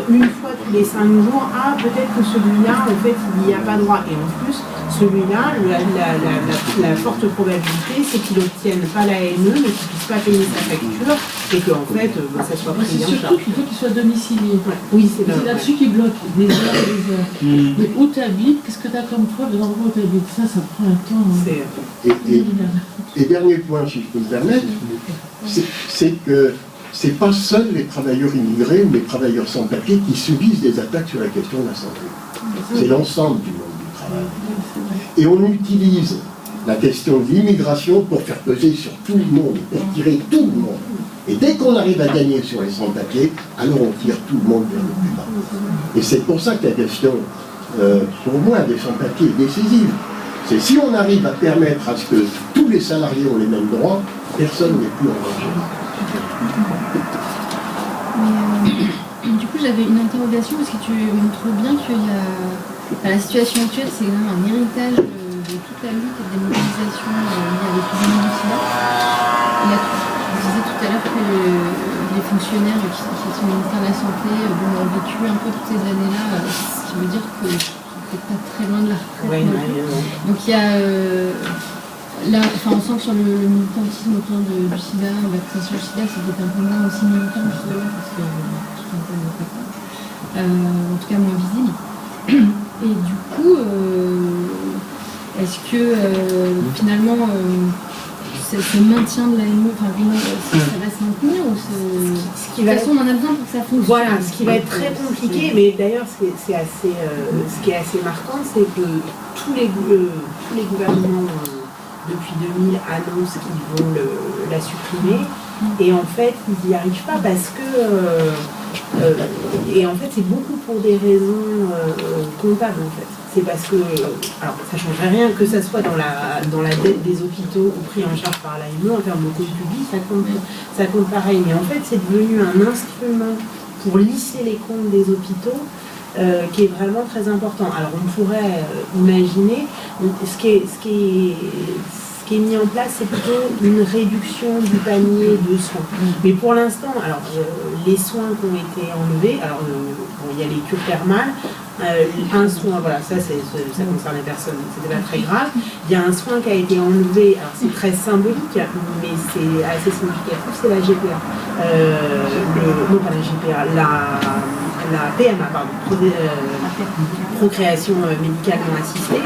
une fois tous les 5 jours, peut-être que celui-là, en fait, il n'y a pas droit. Et en plus, celui-là, la forte probabilité, c'est qu'il n'obtienne pas la AME, mais qu'il ne puisse pas payer sa facture, et qu'en fait, ça soit pris en charge. C'est surtout qu'il faut qu'il soit domicilié. Ouais. Oui, c'est là-dessus qu'il bloque des heures et des heures. Mais où tu habites, qu'est-ce que tu as comme preuve de l'endroit où tu habites? Ça prend un temps. Et dernier point, si je peux me permettre, c'est que ce n'est pas seuls les travailleurs immigrés ou les travailleurs sans papier qui subissent des attaques sur la question de la santé. C'est l'ensemble du monde du travail. Et on utilise la question de l'immigration pour faire peser sur tout le monde, pour tirer tout le monde. Et dès qu'on arrive à gagner sur les sans-papiers, alors on tire tout le monde vers le plus bas. Et c'est pour ça que la question, pour moi, des sans-papiers est décisive. C'est si on arrive à permettre à ce que tous les salariés ont les mêmes droits, personne n'est plus en danger. Du coup, j'avais une interrogation parce que tu montres bien qu'il y a. Enfin, la situation actuelle, c'est quand même un héritage de toute la lutte et des mobilisations liées à l'épidémie du sida. Tu disais tout à l'heure que les fonctionnaires qui sont au ministère de la Santé ont vécu un peu toutes ces années-là, ce qui veut dire que c'est pas très loin de la retraite. Donc il y a. Là, on sent que sur le militantisme autour du sida, de la vaccination du sida, c'est peut-être un peu moins aussi militant justement parce que tout un peu de prépa. En tout cas moins visible. Et du coup, est-ce que finalement ce maintien de l'AME, ça reste maintenu ou de toute façon on en a besoin pour que ça fonctionne? Voilà, ce qui va être très compliqué, mais d'ailleurs ce qui est assez marquant, c'est que tous les gouvernements depuis 2000 annoncent qu'ils vont la supprimer, et en fait ils n'y arrivent pas parce que et en fait c'est beaucoup pour des raisons comptables en fait. C'est parce que, alors ça ne changerait rien que ça soit dans la dette des hôpitaux ou pris en charge par l'AME en termes de compte public, ça compte pareil, mais en fait c'est devenu un instrument pour lisser les comptes des hôpitaux qui est vraiment très important. Alors on pourrait imaginer, ce qui est mis en place, c'est plutôt une réduction du panier de soins. Mais pour l'instant, alors les soins qui ont été enlevés, alors il y a les cures thermales, un soin, voilà, ça concerne les personnes, c'était pas très grave. Il y a un soin qui a été enlevé, alors c'est très symbolique, mais c'est assez significatif, c'est la GPA. Non pas la GPA, la PMA, pardon, procréation médicale non assistée.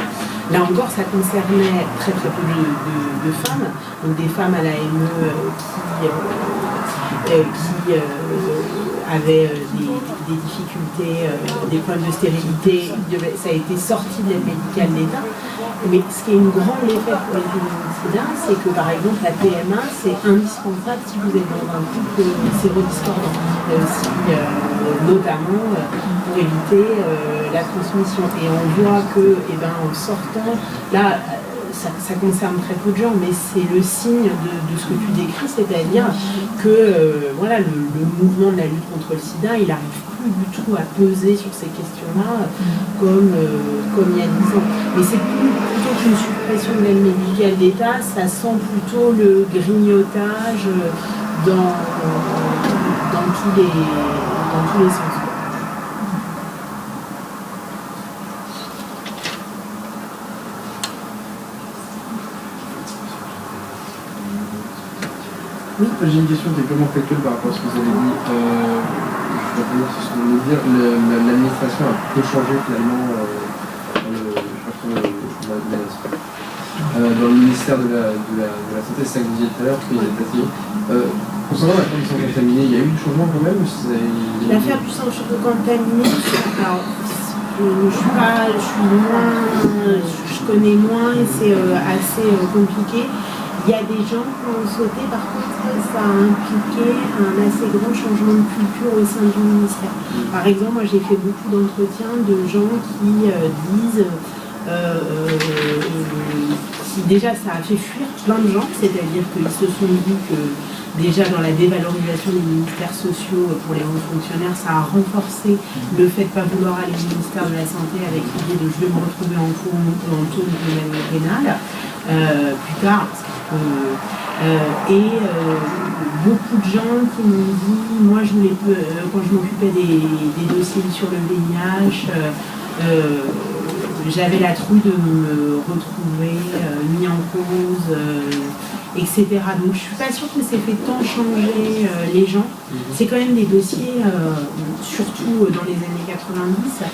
Là encore, ça concernait très très peu de femmes, donc des femmes à l'AME qui avaient des difficultés, des problèmes de stérilité. Ça a été sorti de l'aide médicale d'État. Mais ce qui est une grande effet pour l'épidémie de sida, c'est que par exemple la PMA, c'est indispensable si vous êtes dans un couple sérodiscordant, notamment pour éviter la transmission. Et on voit que, en sortant, là, ça concerne très peu de gens, mais c'est le signe de ce que tu décris, c'est-à-dire que voilà, le mouvement de la lutte contre le sida, il n'arrive plus du tout à peser sur ces questions-là comme il y a 10 ans. Mais c'est plutôt qu'une suppression de l'aide médicale d'État, ça sent plutôt le grignotage dans tous les sens. Oui, j'ai une question complètement factuelle par rapport à ce que vous avez dit. Je vais revenir sur ce que vous venez de dire. L'administration a peu changé finalement dans le ministère de la Santé, c'est ça que vous disiez tout à l'heure, qu'il est passé. Concernant la condition contaminée, il y a eu du changement quand même? L'affaire du sang contaminé, alors, je connais moins et c'est assez compliqué. Il y a des gens qui ont sauté, par contre, ça a impliqué un assez grand changement de culture au sein du ministère. Par exemple, moi j'ai fait beaucoup d'entretiens de gens qui disent si déjà ça a fait fuir plein de gens, c'est-à-dire qu'ils se sont dit que déjà dans la dévalorisation des ministères sociaux pour les hauts fonctionnaires, ça a renforcé le fait de ne pas vouloir aller au ministère de la Santé avec l'idée de je vais me retrouver en taux de maladie rénale plus tard. Beaucoup de gens qui m'ont dit, moi je voulais, quand je m'occupais des dossiers sur le VIH, j'avais la trouille de me retrouver mis en cause, etc. Donc je suis pas sûre que c'est fait tant changer les gens. C'est quand même des dossiers, surtout dans les années 90,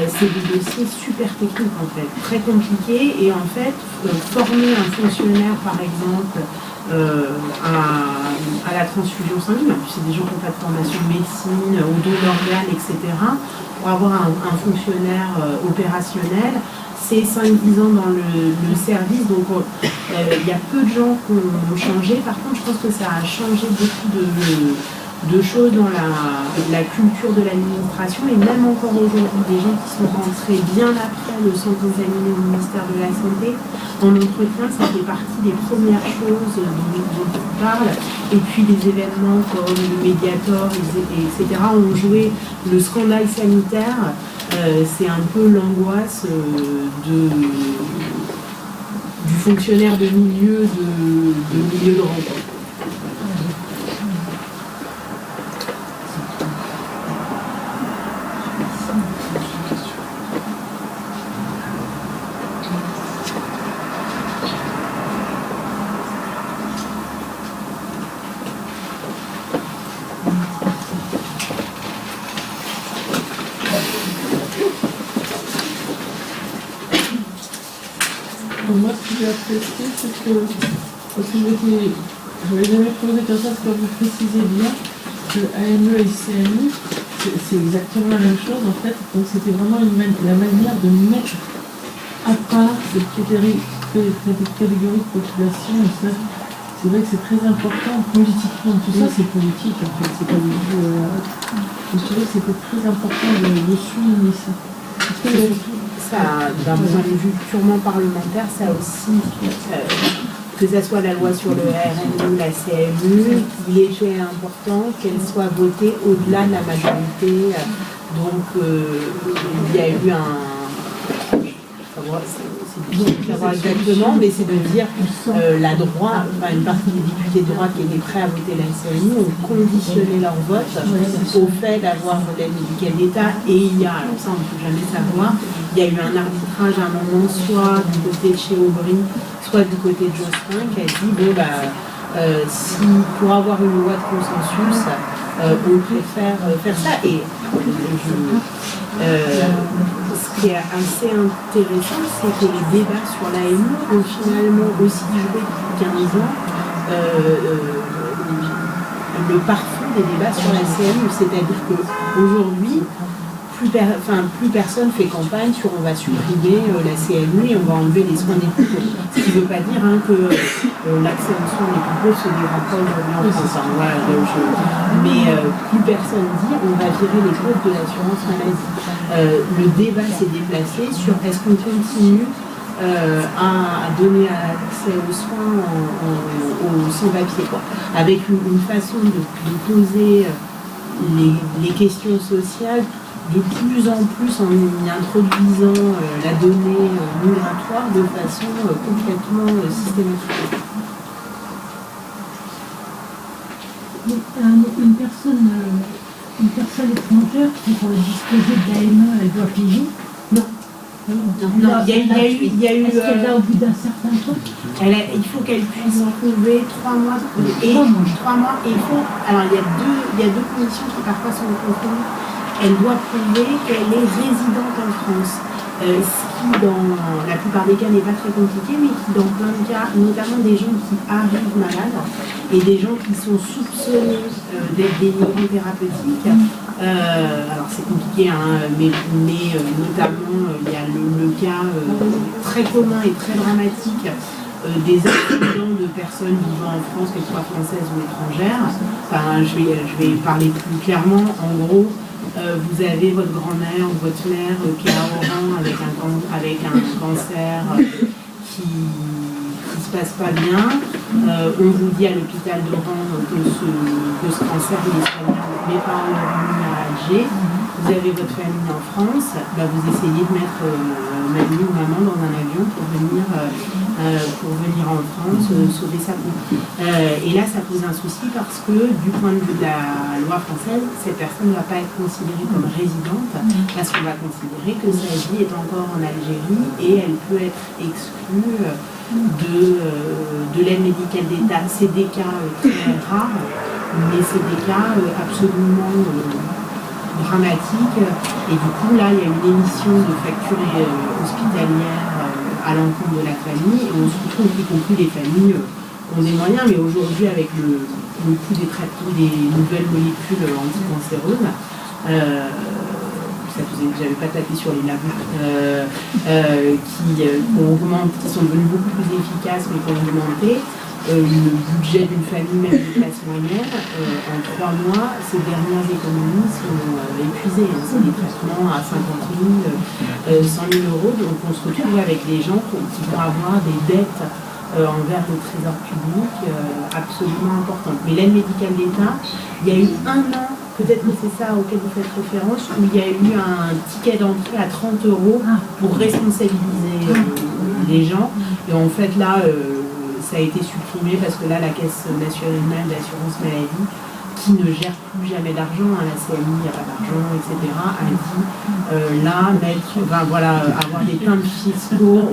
c'est des dossiers super techniques en fait, très compliqués, et en fait former un fonctionnaire par exemple à la transfusion sanguine, en plus c'est des gens qui n'ont pas de formation de médecine, au don d'organes, etc. Pour avoir un fonctionnaire opérationnel, c'est 5-10 ans dans le service, donc il y a peu de gens qui ont changé. Par contre, je pense que ça a changé beaucoup de choses dans la culture de l'administration, et même encore aujourd'hui, des gens qui sont rentrés bien après le sang contaminé au ministère de la Santé, en entretien, ça fait partie des premières choses dont on parle. Et puis les événements comme le Mediator, etc., ont joué le scandale sanitaire. C'est un peu l'angoisse du fonctionnaire de milieu de rencontre. Moi, ce que j'ai apprécié, c'est que, parce que j'avais jamais posé comme ça, ce que vous précisez bien, que AME et CMU, c'est exactement la même chose en fait. Donc c'était vraiment la manière de mettre à part cette catégorie de population. Et ça, c'est vrai que c'est très important politiquement. Tout ça, c'est politique en fait. C'est pas du tout. Je trouvais que c'était très important de souligner ça. Parce que ça, d'un point de vue purement parlementaire, ça aussi, que ce soit la loi sur le RNU, la CMU, il était important qu'elle soit votée au-delà de la majorité. Donc, il y a eu c'est difficile de savoir exactement, mais c'est de dire la droite, une partie des députés de droite qui étaient prêts à voter la CMU ont conditionné leur vote au fait d'avoir l'aide médicale d'État. Et il y a, alors ça on ne peut jamais savoir, il y a eu un arbitrage à un moment, soit du côté de chez Aubry, soit du côté de Jospin, qui a dit bon si pour avoir une loi de consensus, on préfère faire ça. Et ce qui est assez intéressant, c'est que les débats sur l'AME ont finalement aussi joué depuis 15 ans le parfum des débats sur la CMU. C'est-à-dire qu'aujourd'hui, plus personne fait campagne sur on va supprimer la CMU et on va enlever les soins des plus pauvres. Ce qui ne veut pas dire que l'accès aux soins des plus pauvres se dira pas aujourd'hui en France. Mais plus personne dit on va virer les pauvres de l'assurance maladie. Le débat s'est déplacé sur est-ce qu'on continue à donner accès aux soins aux sans-papiers, avec une façon de poser les questions sociales de plus en plus en y introduisant la donnée migratoire de façon complètement systématique. Une personne étrangère pour disposer de l'AME, elle doit payer? Non. Non, il y a eu. Est-ce qu'elle l'a au bout d'un certain temps? Il faut qu'elle puisse trouver 3 mois. Et 3 mois. Et il faut. Alors il y a deux conditions qui parfois sont confondues. Elle doit prouver qu'elle est résidente en France. Ce qui, dans la plupart des cas, n'est pas très compliqué, mais qui, dans plein de cas, notamment des gens qui arrivent malades et des gens qui sont soupçonnés d'être des migrants thérapeutiques. Alors, c'est compliqué, mais notamment, il y a le cas très commun et très dramatique des accidents de personnes vivant en France, qu'elles soient françaises ou étrangères. Enfin, je vais parler plus clairement. En gros, vous avez votre grand-mère ou votre mère qui est à Oran avec un cancer qui se passe pas bien. On vous dit à l'hôpital d'Oran que ce cancer est soignable, mais pas en à Alger. Vous avez votre famille en France, vous essayez de mettre mamie ou maman dans un avion pour venir en France sauver sa peau. Et là, ça pose un souci parce que du point de vue de la loi française, cette personne ne va pas être considérée comme résidente parce qu'on va considérer que sa vie est encore en Algérie et elle peut être exclue de l'aide médicale d'État. C'est des cas très rares, mais c'est des cas absolument dramatique, et du coup là il y a une émission de facture hospitalière à l'encontre de la famille, et on se retrouve, y compris les familles ont des moyens, mais aujourd'hui avec le coût des traitements des nouvelles molécules anticancéreuses, j'avais pas tapé sur les labos, qui sont devenus beaucoup plus efficaces mais qui ont augmenté. le budget d'une famille, même de classe moyenne, en 3 mois, ces dernières économies sont épuisées. C'est des traitements à 50 000, 100 000 euros, donc on se retrouve avec des gens qui vont avoir des dettes envers le trésor public absolument importantes. Mais l'aide médicale d'État, il y a eu 1 an, peut-être que c'est ça auquel vous faites référence, où il y a eu un ticket d'entrée à 30 € pour responsabiliser les gens. Et en fait, là, ça a été supprimé parce que là, la Caisse nationale d'assurance maladie, qui ne gère plus jamais d'argent, la CMI, il n'y a pas d'argent, etc., a dit avoir des plaintes fiscaux,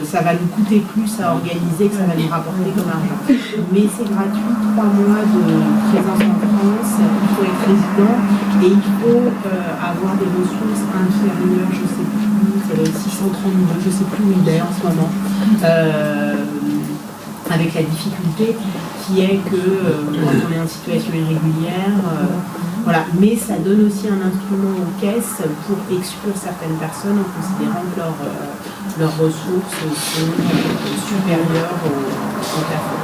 ça va nous coûter plus à organiser que ça va nous rapporter comme argent. Mais c'est gratuit, 3 mois de présence en France, il faut être résident et il faut avoir des ressources inférieures, je ne sais plus, c'est 632, je ne sais plus où il est en ce moment. Avec la difficulté qui est que quand on est en situation irrégulière, voilà. Mais ça donne aussi un instrument aux caisses pour exclure certaines personnes en considérant que leurs ressources sont supérieures au plafond.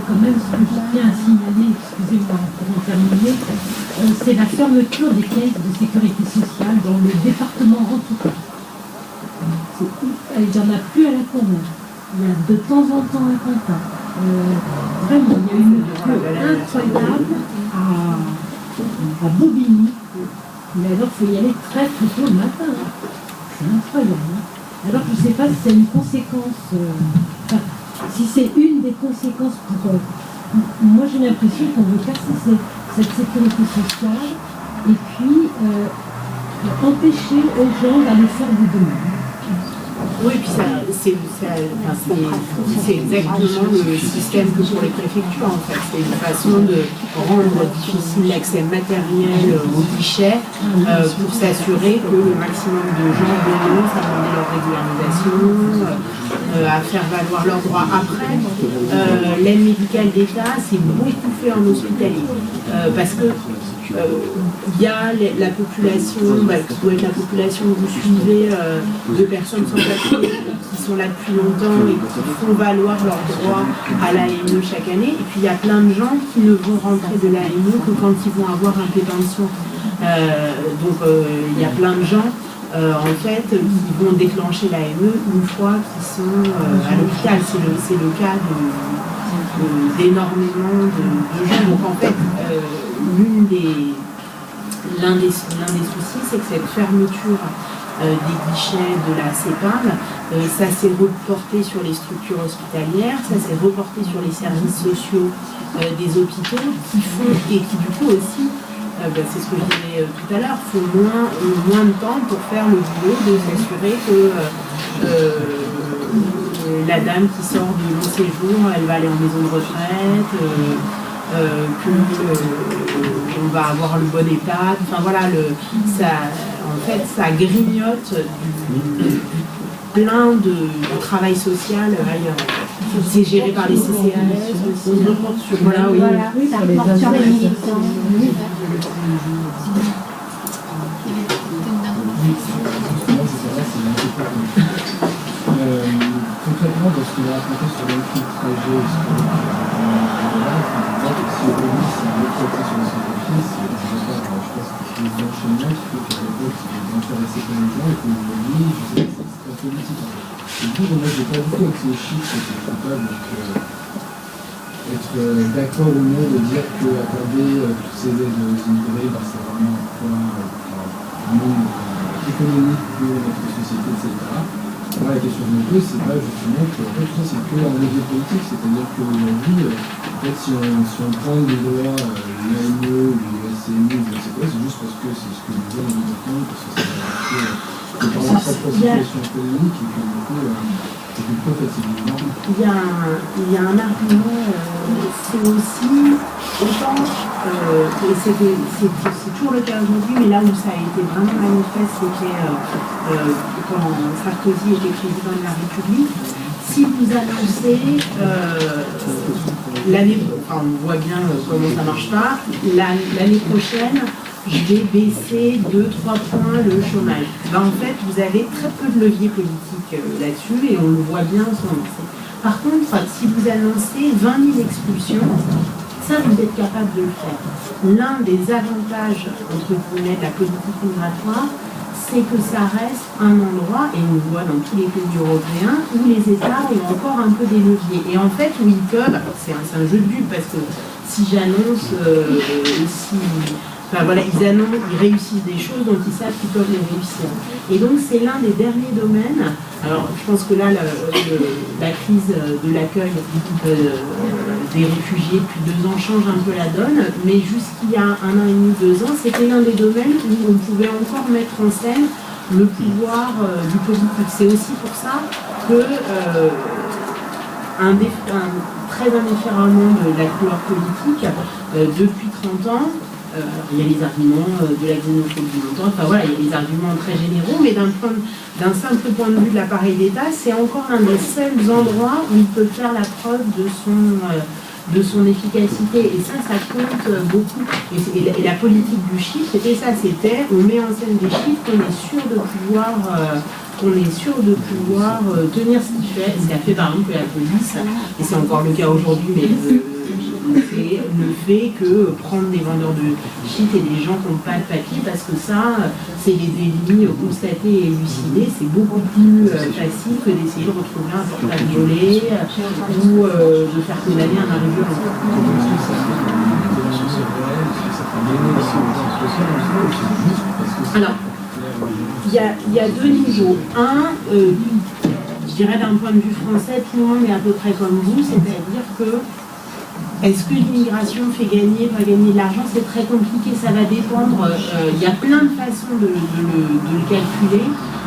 Quand même, ce que je tiens à signaler, excusez-moi pour en terminer, c'est la fermeture des caisses de sécurité sociale dans le département en tout cas. Il n'y en a plus à la Courneuve. Il y a de temps en temps un contact. Vraiment, il y a une queue incroyable à Bobigny. Mais alors, il faut y aller très tôt le matin. C'est incroyable. Alors, je ne sais pas si c'est une conséquence. Si c'est une des conséquences pour. Moi, j'ai l'impression qu'on veut casser cette sécurité sociale et puis empêcher aux gens d'aller faire des demandes. Oui, puis c'est exactement le système que pour les préfectures, en fait. C'est une façon de rendre difficile l'accès matériel au guichet pour s'assurer que le maximum de gens renoncent à demander leur régularisation, à faire valoir leurs droits. Après, l'aide médicale d'État, c'est beaucoup fait en hospitalier. Parce que il y a la population, qui doit être la population que vous suivez, de personnes sans papier qui sont là depuis longtemps et qui font valoir leurs droits à l'AME chaque année. Et puis il y a plein de gens qui ne vont rentrer de l'AME que quand ils vont avoir un pépin de soins. Donc il y a plein de gens en fait qui vont déclencher l'AME une fois qu'ils sont à l'hôpital. C'est le cas d'énormément de gens. Donc en fait, l'un des soucis, c'est que cette fermeture des guichets de la CEPAM, ça s'est reporté sur les structures hospitalières, ça s'est reporté sur les services sociaux des hôpitaux qui font, et qui du coup aussi, c'est ce que je disais tout à l'heure, font moins de temps pour faire le boulot de s'assurer que la dame qui sort de long séjour, elle va aller en maison de retraite, qu'on va avoir le bon état, enfin voilà, en fait ça grignote plein de travail social ailleurs. C'est géré par les CCAS, voilà, oui. Ça reporte sur les militants. Concrètement, dans ce que vous racontez sur le trajet, si aujourd'hui c'est un autre côté sur le sans-papier, c'est je pense que c'est des enchaînements qui fait qu'à l'époque c'était intéressé par les gens et qu'aujourd'hui, je sais que c'est un politique. Et du coup, moi j'ai pas du tout avec ces chiffres, c'est capable être d'accord ou non de dire qu'accorder toutes ces aides immigrées, c'est vraiment un point économique pour notre société, etc. Moi, la question que je me pose, c'est pas justement que en fait, tout ça, c'est que en levier politique, c'est-à-dire qu'aujourd'hui, en fait, si on prend les lois, l'AME ou les SCMI, je ne sais pas, c'est juste parce que c'est ce que nous avons maintenant, parce que ça va marquer par la propre situation économique et que du coup, c'est plutôt facilement. Il y a un argument, c'est aussi autant, et c'est toujours le cas aujourd'hui, mais là où ça a été vraiment manifeste, c'était quand Sarkozy était président de la République. Si vous annoncez l'année, on voit bien comment ça marche pas, l'année prochaine, je vais baisser 2-3 points le chômage. Ben, en fait, vous avez très peu de leviers politiques là-dessus et on le voit bien en ce moment. Par contre, si vous annoncez 20 000 expulsions, ça, vous êtes capable de le faire. L'un des avantages, entre guillemets, de la politique migratoire, c'est que ça reste un endroit, et on le voit dans tous les pays européens, où les États ont encore un peu des leviers. Et en fait, où ils peuvent, c'est un jeu de but, parce que si j'annonce, enfin voilà, ils réussissent des choses dont ils savent qu'ils peuvent les réussir. Et donc c'est l'un des derniers domaines. Alors je pense que là, la crise de l'accueil des réfugiés depuis 2 ans change un peu la donne, mais jusqu'il y a 1 an et demi, 2 ans, c'était l'un des domaines où on pouvait encore mettre en scène le pouvoir du politique. C'est aussi pour ça que très indifféremment de la couleur politique, depuis 30 ans, il y a les arguments de la xénophobie montante, enfin voilà, il y a les arguments très généraux, mais d'un simple point de vue de l'appareil d'État, c'est encore un des seuls endroits où il peut faire la preuve de son efficacité. Et ça compte beaucoup. Et la politique du chiffre, c'était ça, on met en scène des chiffres qu'on est sûr de pouvoir... tenir ce qu'il fait, ce qu'a fait par exemple la police, et c'est encore le cas aujourd'hui, mais le fait que prendre des vendeurs de shit et des gens qui n'ont pas de papier, parce que ça, c'est les délits constatés et élucidés, c'est beaucoup plus facile que d'essayer de retrouver un portable volé ou de faire condamner un arriveur. Alors, il y a 2 niveaux. Un, je dirais d'un point de vue français, tout le monde est à peu près comme vous, c'est-à-dire que est-ce que l'immigration fait gagner, pas gagner de l'argent? C'est très compliqué, ça va dépendre. Il y a plein de façons de le calculer.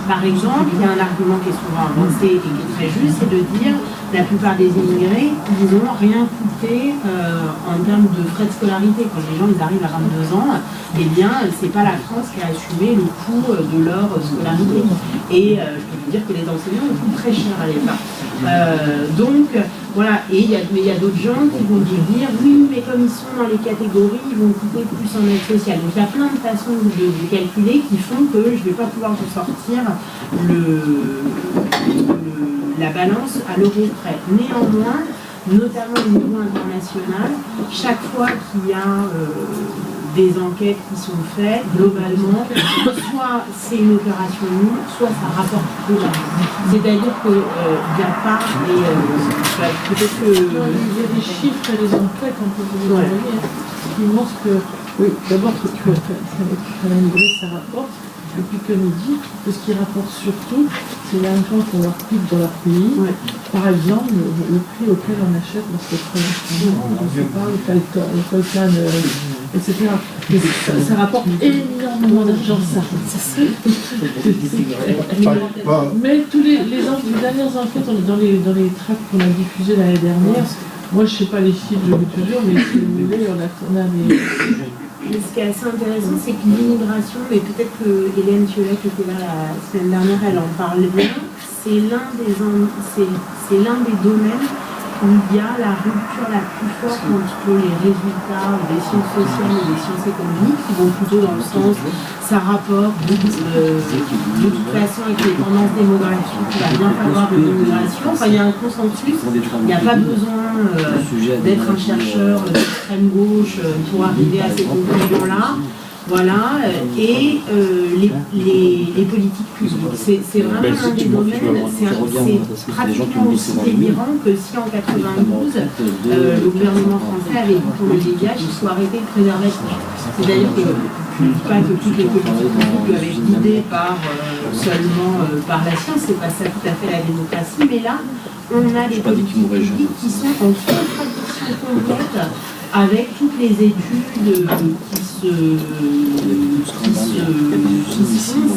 Par exemple, il y a un argument qui est souvent avancé et qui est très juste, c'est de dire la plupart des immigrés, ils n'ont rien coûté en termes de frais de scolarité. Quand les gens ils arrivent à 22 ans, eh bien, c'est pas la France qui a assumé le coût de leur scolarité. Et je peux vous dire que les enseignants coûtent très cher à l'État. Donc, voilà, et il y a d'autres gens qui vont dire oui, mais comme ils sont dans les catégories, ils vont coûter plus en aide sociale. Donc il y a plein de façons de calculer qui font que je ne vais pas pouvoir vous sortir la balance à l'euro près. Néanmoins, notamment au niveau international, chaque fois qu'il y a des enquêtes qui sont faites, globalement, soit c'est une opération nulle, soit ça rapporte peu d'argent. C'est-à-dire qu'il n'y a pas peut-être que... Il y a des chiffres et des enquêtes, on peut vous les envoyer, qui montrent que, oui, d'abord que l'immigré, ça rapporte, et puis que nous dit que ce qui rapporte surtout, c'est l'argent qu'on leur coûte dans leur pays. Ouais. Par exemple, le prix auquel on achète lorsque je ne sais pas, le coltan, etc. Ça rapporte énormément d'argent, ça. Mais tous les dernières enquêtes dans les tracts qu'on a diffusés l'année dernière, moi je ne sais pas les chiffres, je vous te jure, mais si vous voulez, on a des... Mais ce qui est assez intéressant, c'est que l'immigration, et peut-être que Hélène Thiollet qui était là la semaine dernière, elle en parle bien, c'est l'un des domaines où il y a la rupture la plus forte entre les résultats des sciences sociales et des sciences économiques, qui vont plutôt dans le sens, ça rapporte de toute façon avec les tendances démographiques, il va bien falloir de l'immigration. Enfin, il y a un consensus, il n'y a pas besoin d'être un chercheur d'extrême gauche pour arriver à ces conclusions-là. Voilà, et les politiques publiques. C'est vraiment un des domaines, c'est pratiquement aussi délirant que si en 92, le gouvernement français avait dit pour le dégage, il faut arrêter le préservatif. C'est-à-dire que je ne dis pas que toutes les politiques publiques doivent être guidées seulement par la science, c'est pas ça tout à fait la démocratie, mais là, on a des politiques publiques qui sont en contradiction complète avec toutes les études qui font,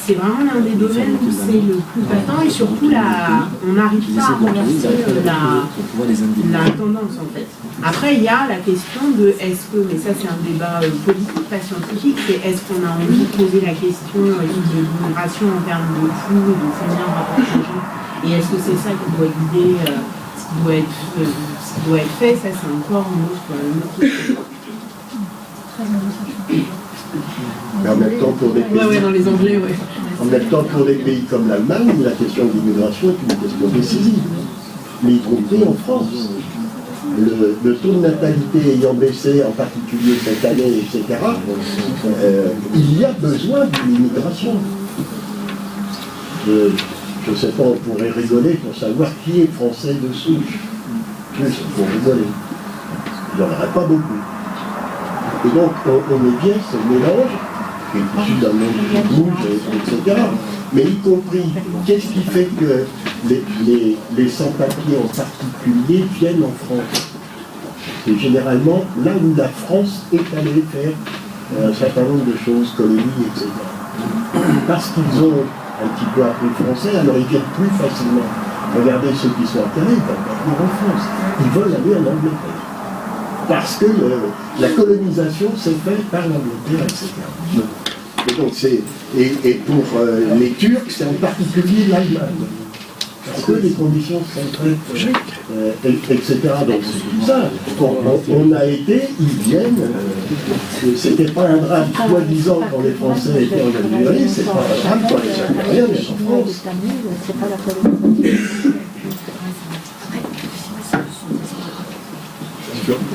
c'est vraiment l'un des domaines où c'est le plus patent et surtout on n'arrive pas à renverser la tendance en fait. Après il y a la question de est-ce que, mais ça c'est un débat politique, pas scientifique, c'est est-ce qu'on a envie de poser la question de l'immigration en termes de coût, de combien on rapporte les gens, et est-ce que c'est ça qui doit guider ce qui doit être fait, ça c'est encore une autre question. Mais en même temps, pour des pays, Ouais, dans les Anglais, ouais. en même temps, pour des pays comme l'Allemagne, la question de l'immigration est une question décisive, mais y compris en France. Le taux de natalité ayant baissé, en particulier cette année, etc., il y a besoin d'une immigration. Je ne sais pas, on pourrait rigoler pour savoir qui est français de souche. Juste pour rigoler. Il n'y en aurait pas beaucoup. Et donc, on est bien ce mélange, qui est issu d'un monde qui bouge, etc. Mais y compris, qu'est-ce qui fait que les sans-papiers en particulier viennent en France? C'est généralement là où la France est allée faire un certain nombre de choses, colonies, etc. Parce qu'ils ont un petit peu appris le français, alors ils viennent plus facilement. Regardez ceux qui sont intéressés, ils veulent pas venir en France. Ils veulent aller en Angleterre. Parce que la colonisation s'est faite par l'Angleterre, etc. Et donc et pour les Turcs, c'est en particulier l'Allemagne. Parce que les conditions sont faites, etc. Donc c'est tout ça. On a été, ils viennent, c'était pas un drame soi-disant quand les Français étaient en Algérie, c'est pas un drame quand les Algériens étaient en France.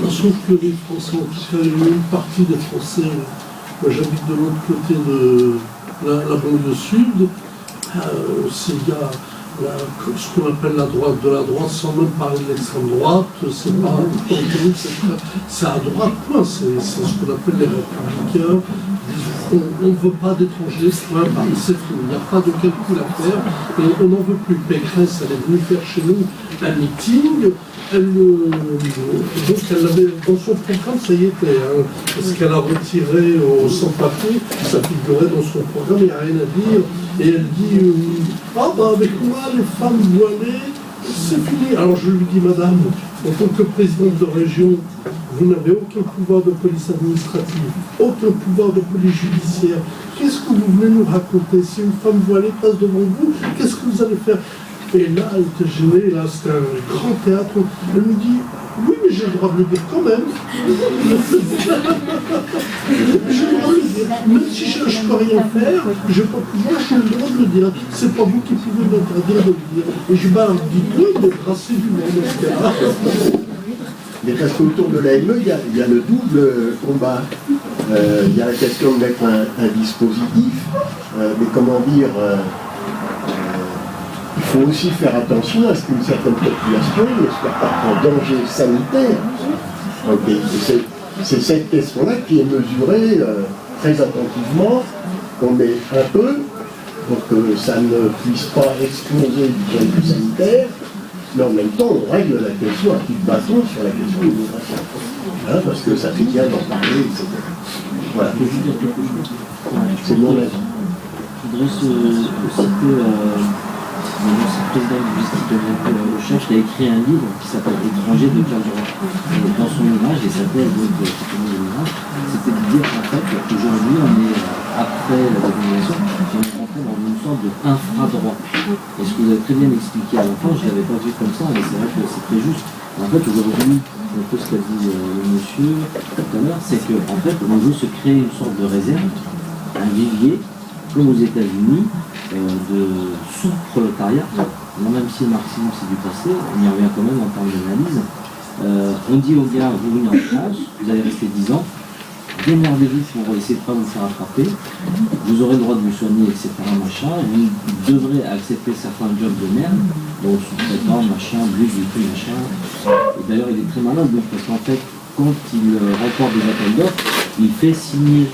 Sauf que les Français, en tout cas, une partie des Français, moi j'habite de l'autre côté de la banlieue sud, il y a ce qu'on appelle la droite de la droite, sans même parler de l'extrême droite, c'est pas c'est à droite, point, c'est ce qu'on appelle les républicains. On ne veut pas d'étrangers, c'est fini, il n'y a pas de calcul à faire, et on n'en veut plus. Pécresse, elle est venue faire chez nous un meeting, donc elle avait dans son programme, ça y était, parce qu'elle a retiré au sans-papier, ça figurait dans son programme, il n'y a rien à dire, et elle dit avec moi les femmes voilées, c'est fini. Alors je lui dis, madame, en tant que présidente de région, vous n'avez aucun pouvoir de police administrative, aucun pouvoir de police judiciaire. Qu'est-ce que vous venez nous raconter? Si une femme voilée passe devant vous, qu'est-ce que vous allez faire? Et là, elle était gênée, là, c'était un grand théâtre. Elle me dit, oui, mais j'ai le droit de le dire quand même. J'ai le droit de le dire. Même si je ne peux rien faire, je n'ai pas pouvoir, j'ai le droit de le dire. C'est pas vous qui pouvez m'interdire de le dire. Et je dis, dites-le, de tracer du monde dans ce cas-là. Mais parce qu'autour de l'AME, il y a le double combat. Il y a la question de mettre un dispositif, mais comment dire, il faut aussi faire attention à ce qu'une certaine population ne soit pas en danger sanitaire. Okay. C'est cette question-là qui est mesurée très attentivement, qu'on met un peu pour que ça ne puisse pas exploser du point de vue sanitaire, mais en même temps on règle la question à coup de bâton sur la question de l'immigration. Parce que ça fait bien d'en parler, etc. Voilà. C'est mon avis. Je voudrais citer l'ancien président du district de recherche qui a écrit un livre qui s'appelle Étranger de quel droit. Et dans son ouvrage, et sa thèse de c'était de dire en fait qu'aujourd'hui on est après la définition, on est rentré dans une sorte d'infradroit. Et ce que vous avez très bien expliqué à la fin, je ne l'avais pas vu comme ça, mais c'est vrai que c'est très juste. En fait, aujourd'hui, un peu ce qu'a dit le monsieur tout à l'heure, c'est qu'en fait, on veut se créer une sorte de réserve, un vivier, comme aux États-Unis, de sous-prolétariat. Même si le marxisme c'est du passé, on y revient quand même en termes d'analyse. On dit aux gars, vous venez en France, vous allez rester 10 ans, démerdez-vous pour essayer de ne pas vous faire attraper, vous aurez le droit de vous soigner, etc. Machin, vous devrez accepter certains jobs de merde, donc sous-traitant, machin, but, machin. Et d'ailleurs, il est très malin, parce qu'en fait, quand il remporte des appels d'offres, il fait signer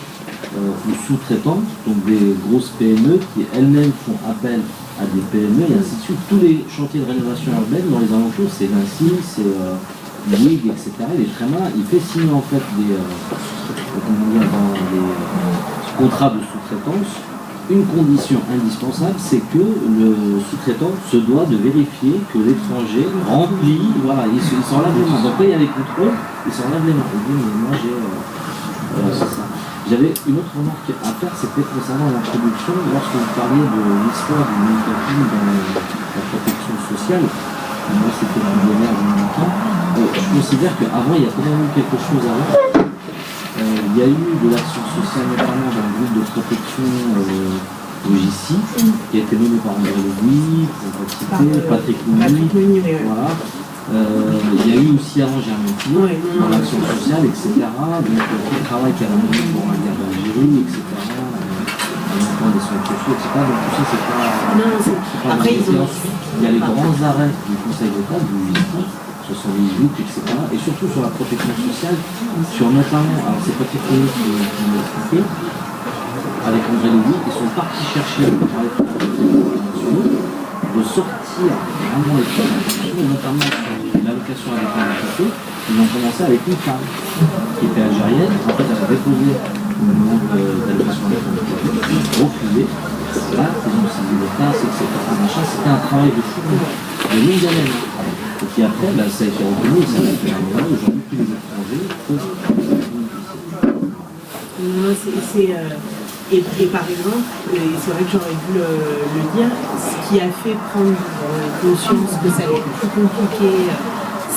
aux sous-traitants, donc des grosses PME qui elles-mêmes font appel à des PME et ainsi de suite. Tous les chantiers de rénovation urbaine dans les alentours, c'est Vinci, c'est Bouygues, etc. Il est très malin. Il fait signer en fait des contrats de sous-traitance. Une condition indispensable, c'est que le sous-traitant se doit de vérifier que l'étranger remplit, voilà, il s'en lave les mains. Donc là, il y a les contrôles, il s'en lave les mains. Il dit, mais moi j'ai... c'est ça. J'avais une autre remarque à faire, c'était concernant l'introduction, lorsque vous parliez de l'histoire du militantisme dans la protection sociale. Moi, c'était du bonheur du militant. Je considère qu'avant, il y a quand même eu quelque chose avant. Il y a eu de l'action sociale, notamment dans le groupe de protection Logici, qui a été mené par André Louis, Patrick Mouny, voilà. Il y a eu aussi avant Germain dans l'action sociale, etc. Donc tout le travail qu'il y a mené pour la guerre d'Algérie, etc. Des soins sociaux, etc. Donc tout ça, c'est pas. Après, il y a les grands arrêts du Conseil d'État, du justice, 78, etc. Et surtout sur la protection sociale, sur notamment, alors c'est Patrick Mouny qui m'a expliqué, avec André Louis, qui sont partis chercher le travail de sortir vraiment les choses, notamment sur l'allocation à l'école handicapée. Ils ont commencé avec une femme qui était algérienne. En fait, elle a déposé une demande d'allocation à l'école handicapée, refusée. Là, ils ont saisi les tasses, etc. C'était un travail de fou, de longue haleine. Et puis après, ça a été reconnu, et ça a été un moment. Aujourd'hui, tous les étrangers peuvent. Et par exemple, et c'est vrai que j'aurais dû le dire, ce qui a fait prendre conscience que ça allait être plus compliqué,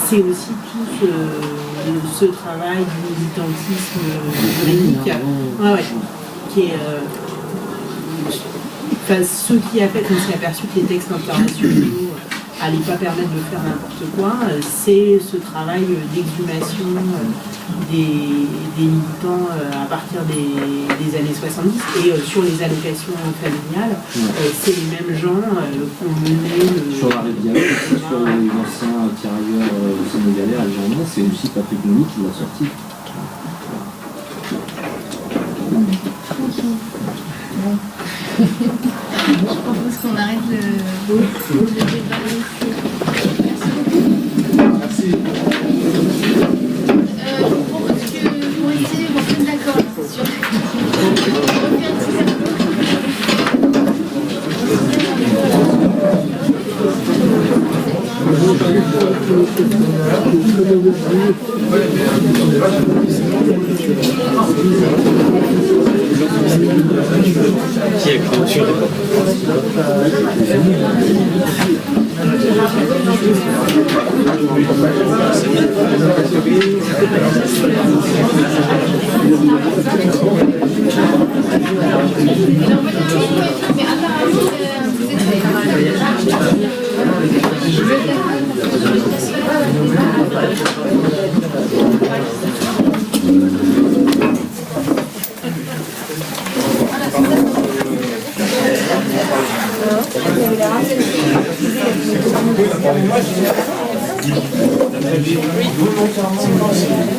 c'est aussi tout ce travail du militantisme juridique, qui est... ce qui a fait qu'on s'est aperçu que les textes internationaux n'allaient pas permettre de faire n'importe quoi, c'est ce travail d'exhumation des militants à partir des années 70. Et sur les allocations familiales, c'est les mêmes gens qui ont mené... Sur la rivière, sur les anciens tirailleurs sénégalais, algériens, c'est aussi Patrick Mouny qui l'a sorti. Je propose qu'on arrête le débat ici. Merci. Je vous propose que vous restiez d'accord sur Qui est clôturé.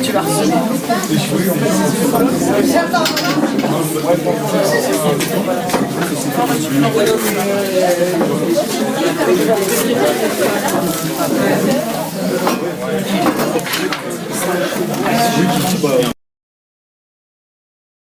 Tu vas recevoir.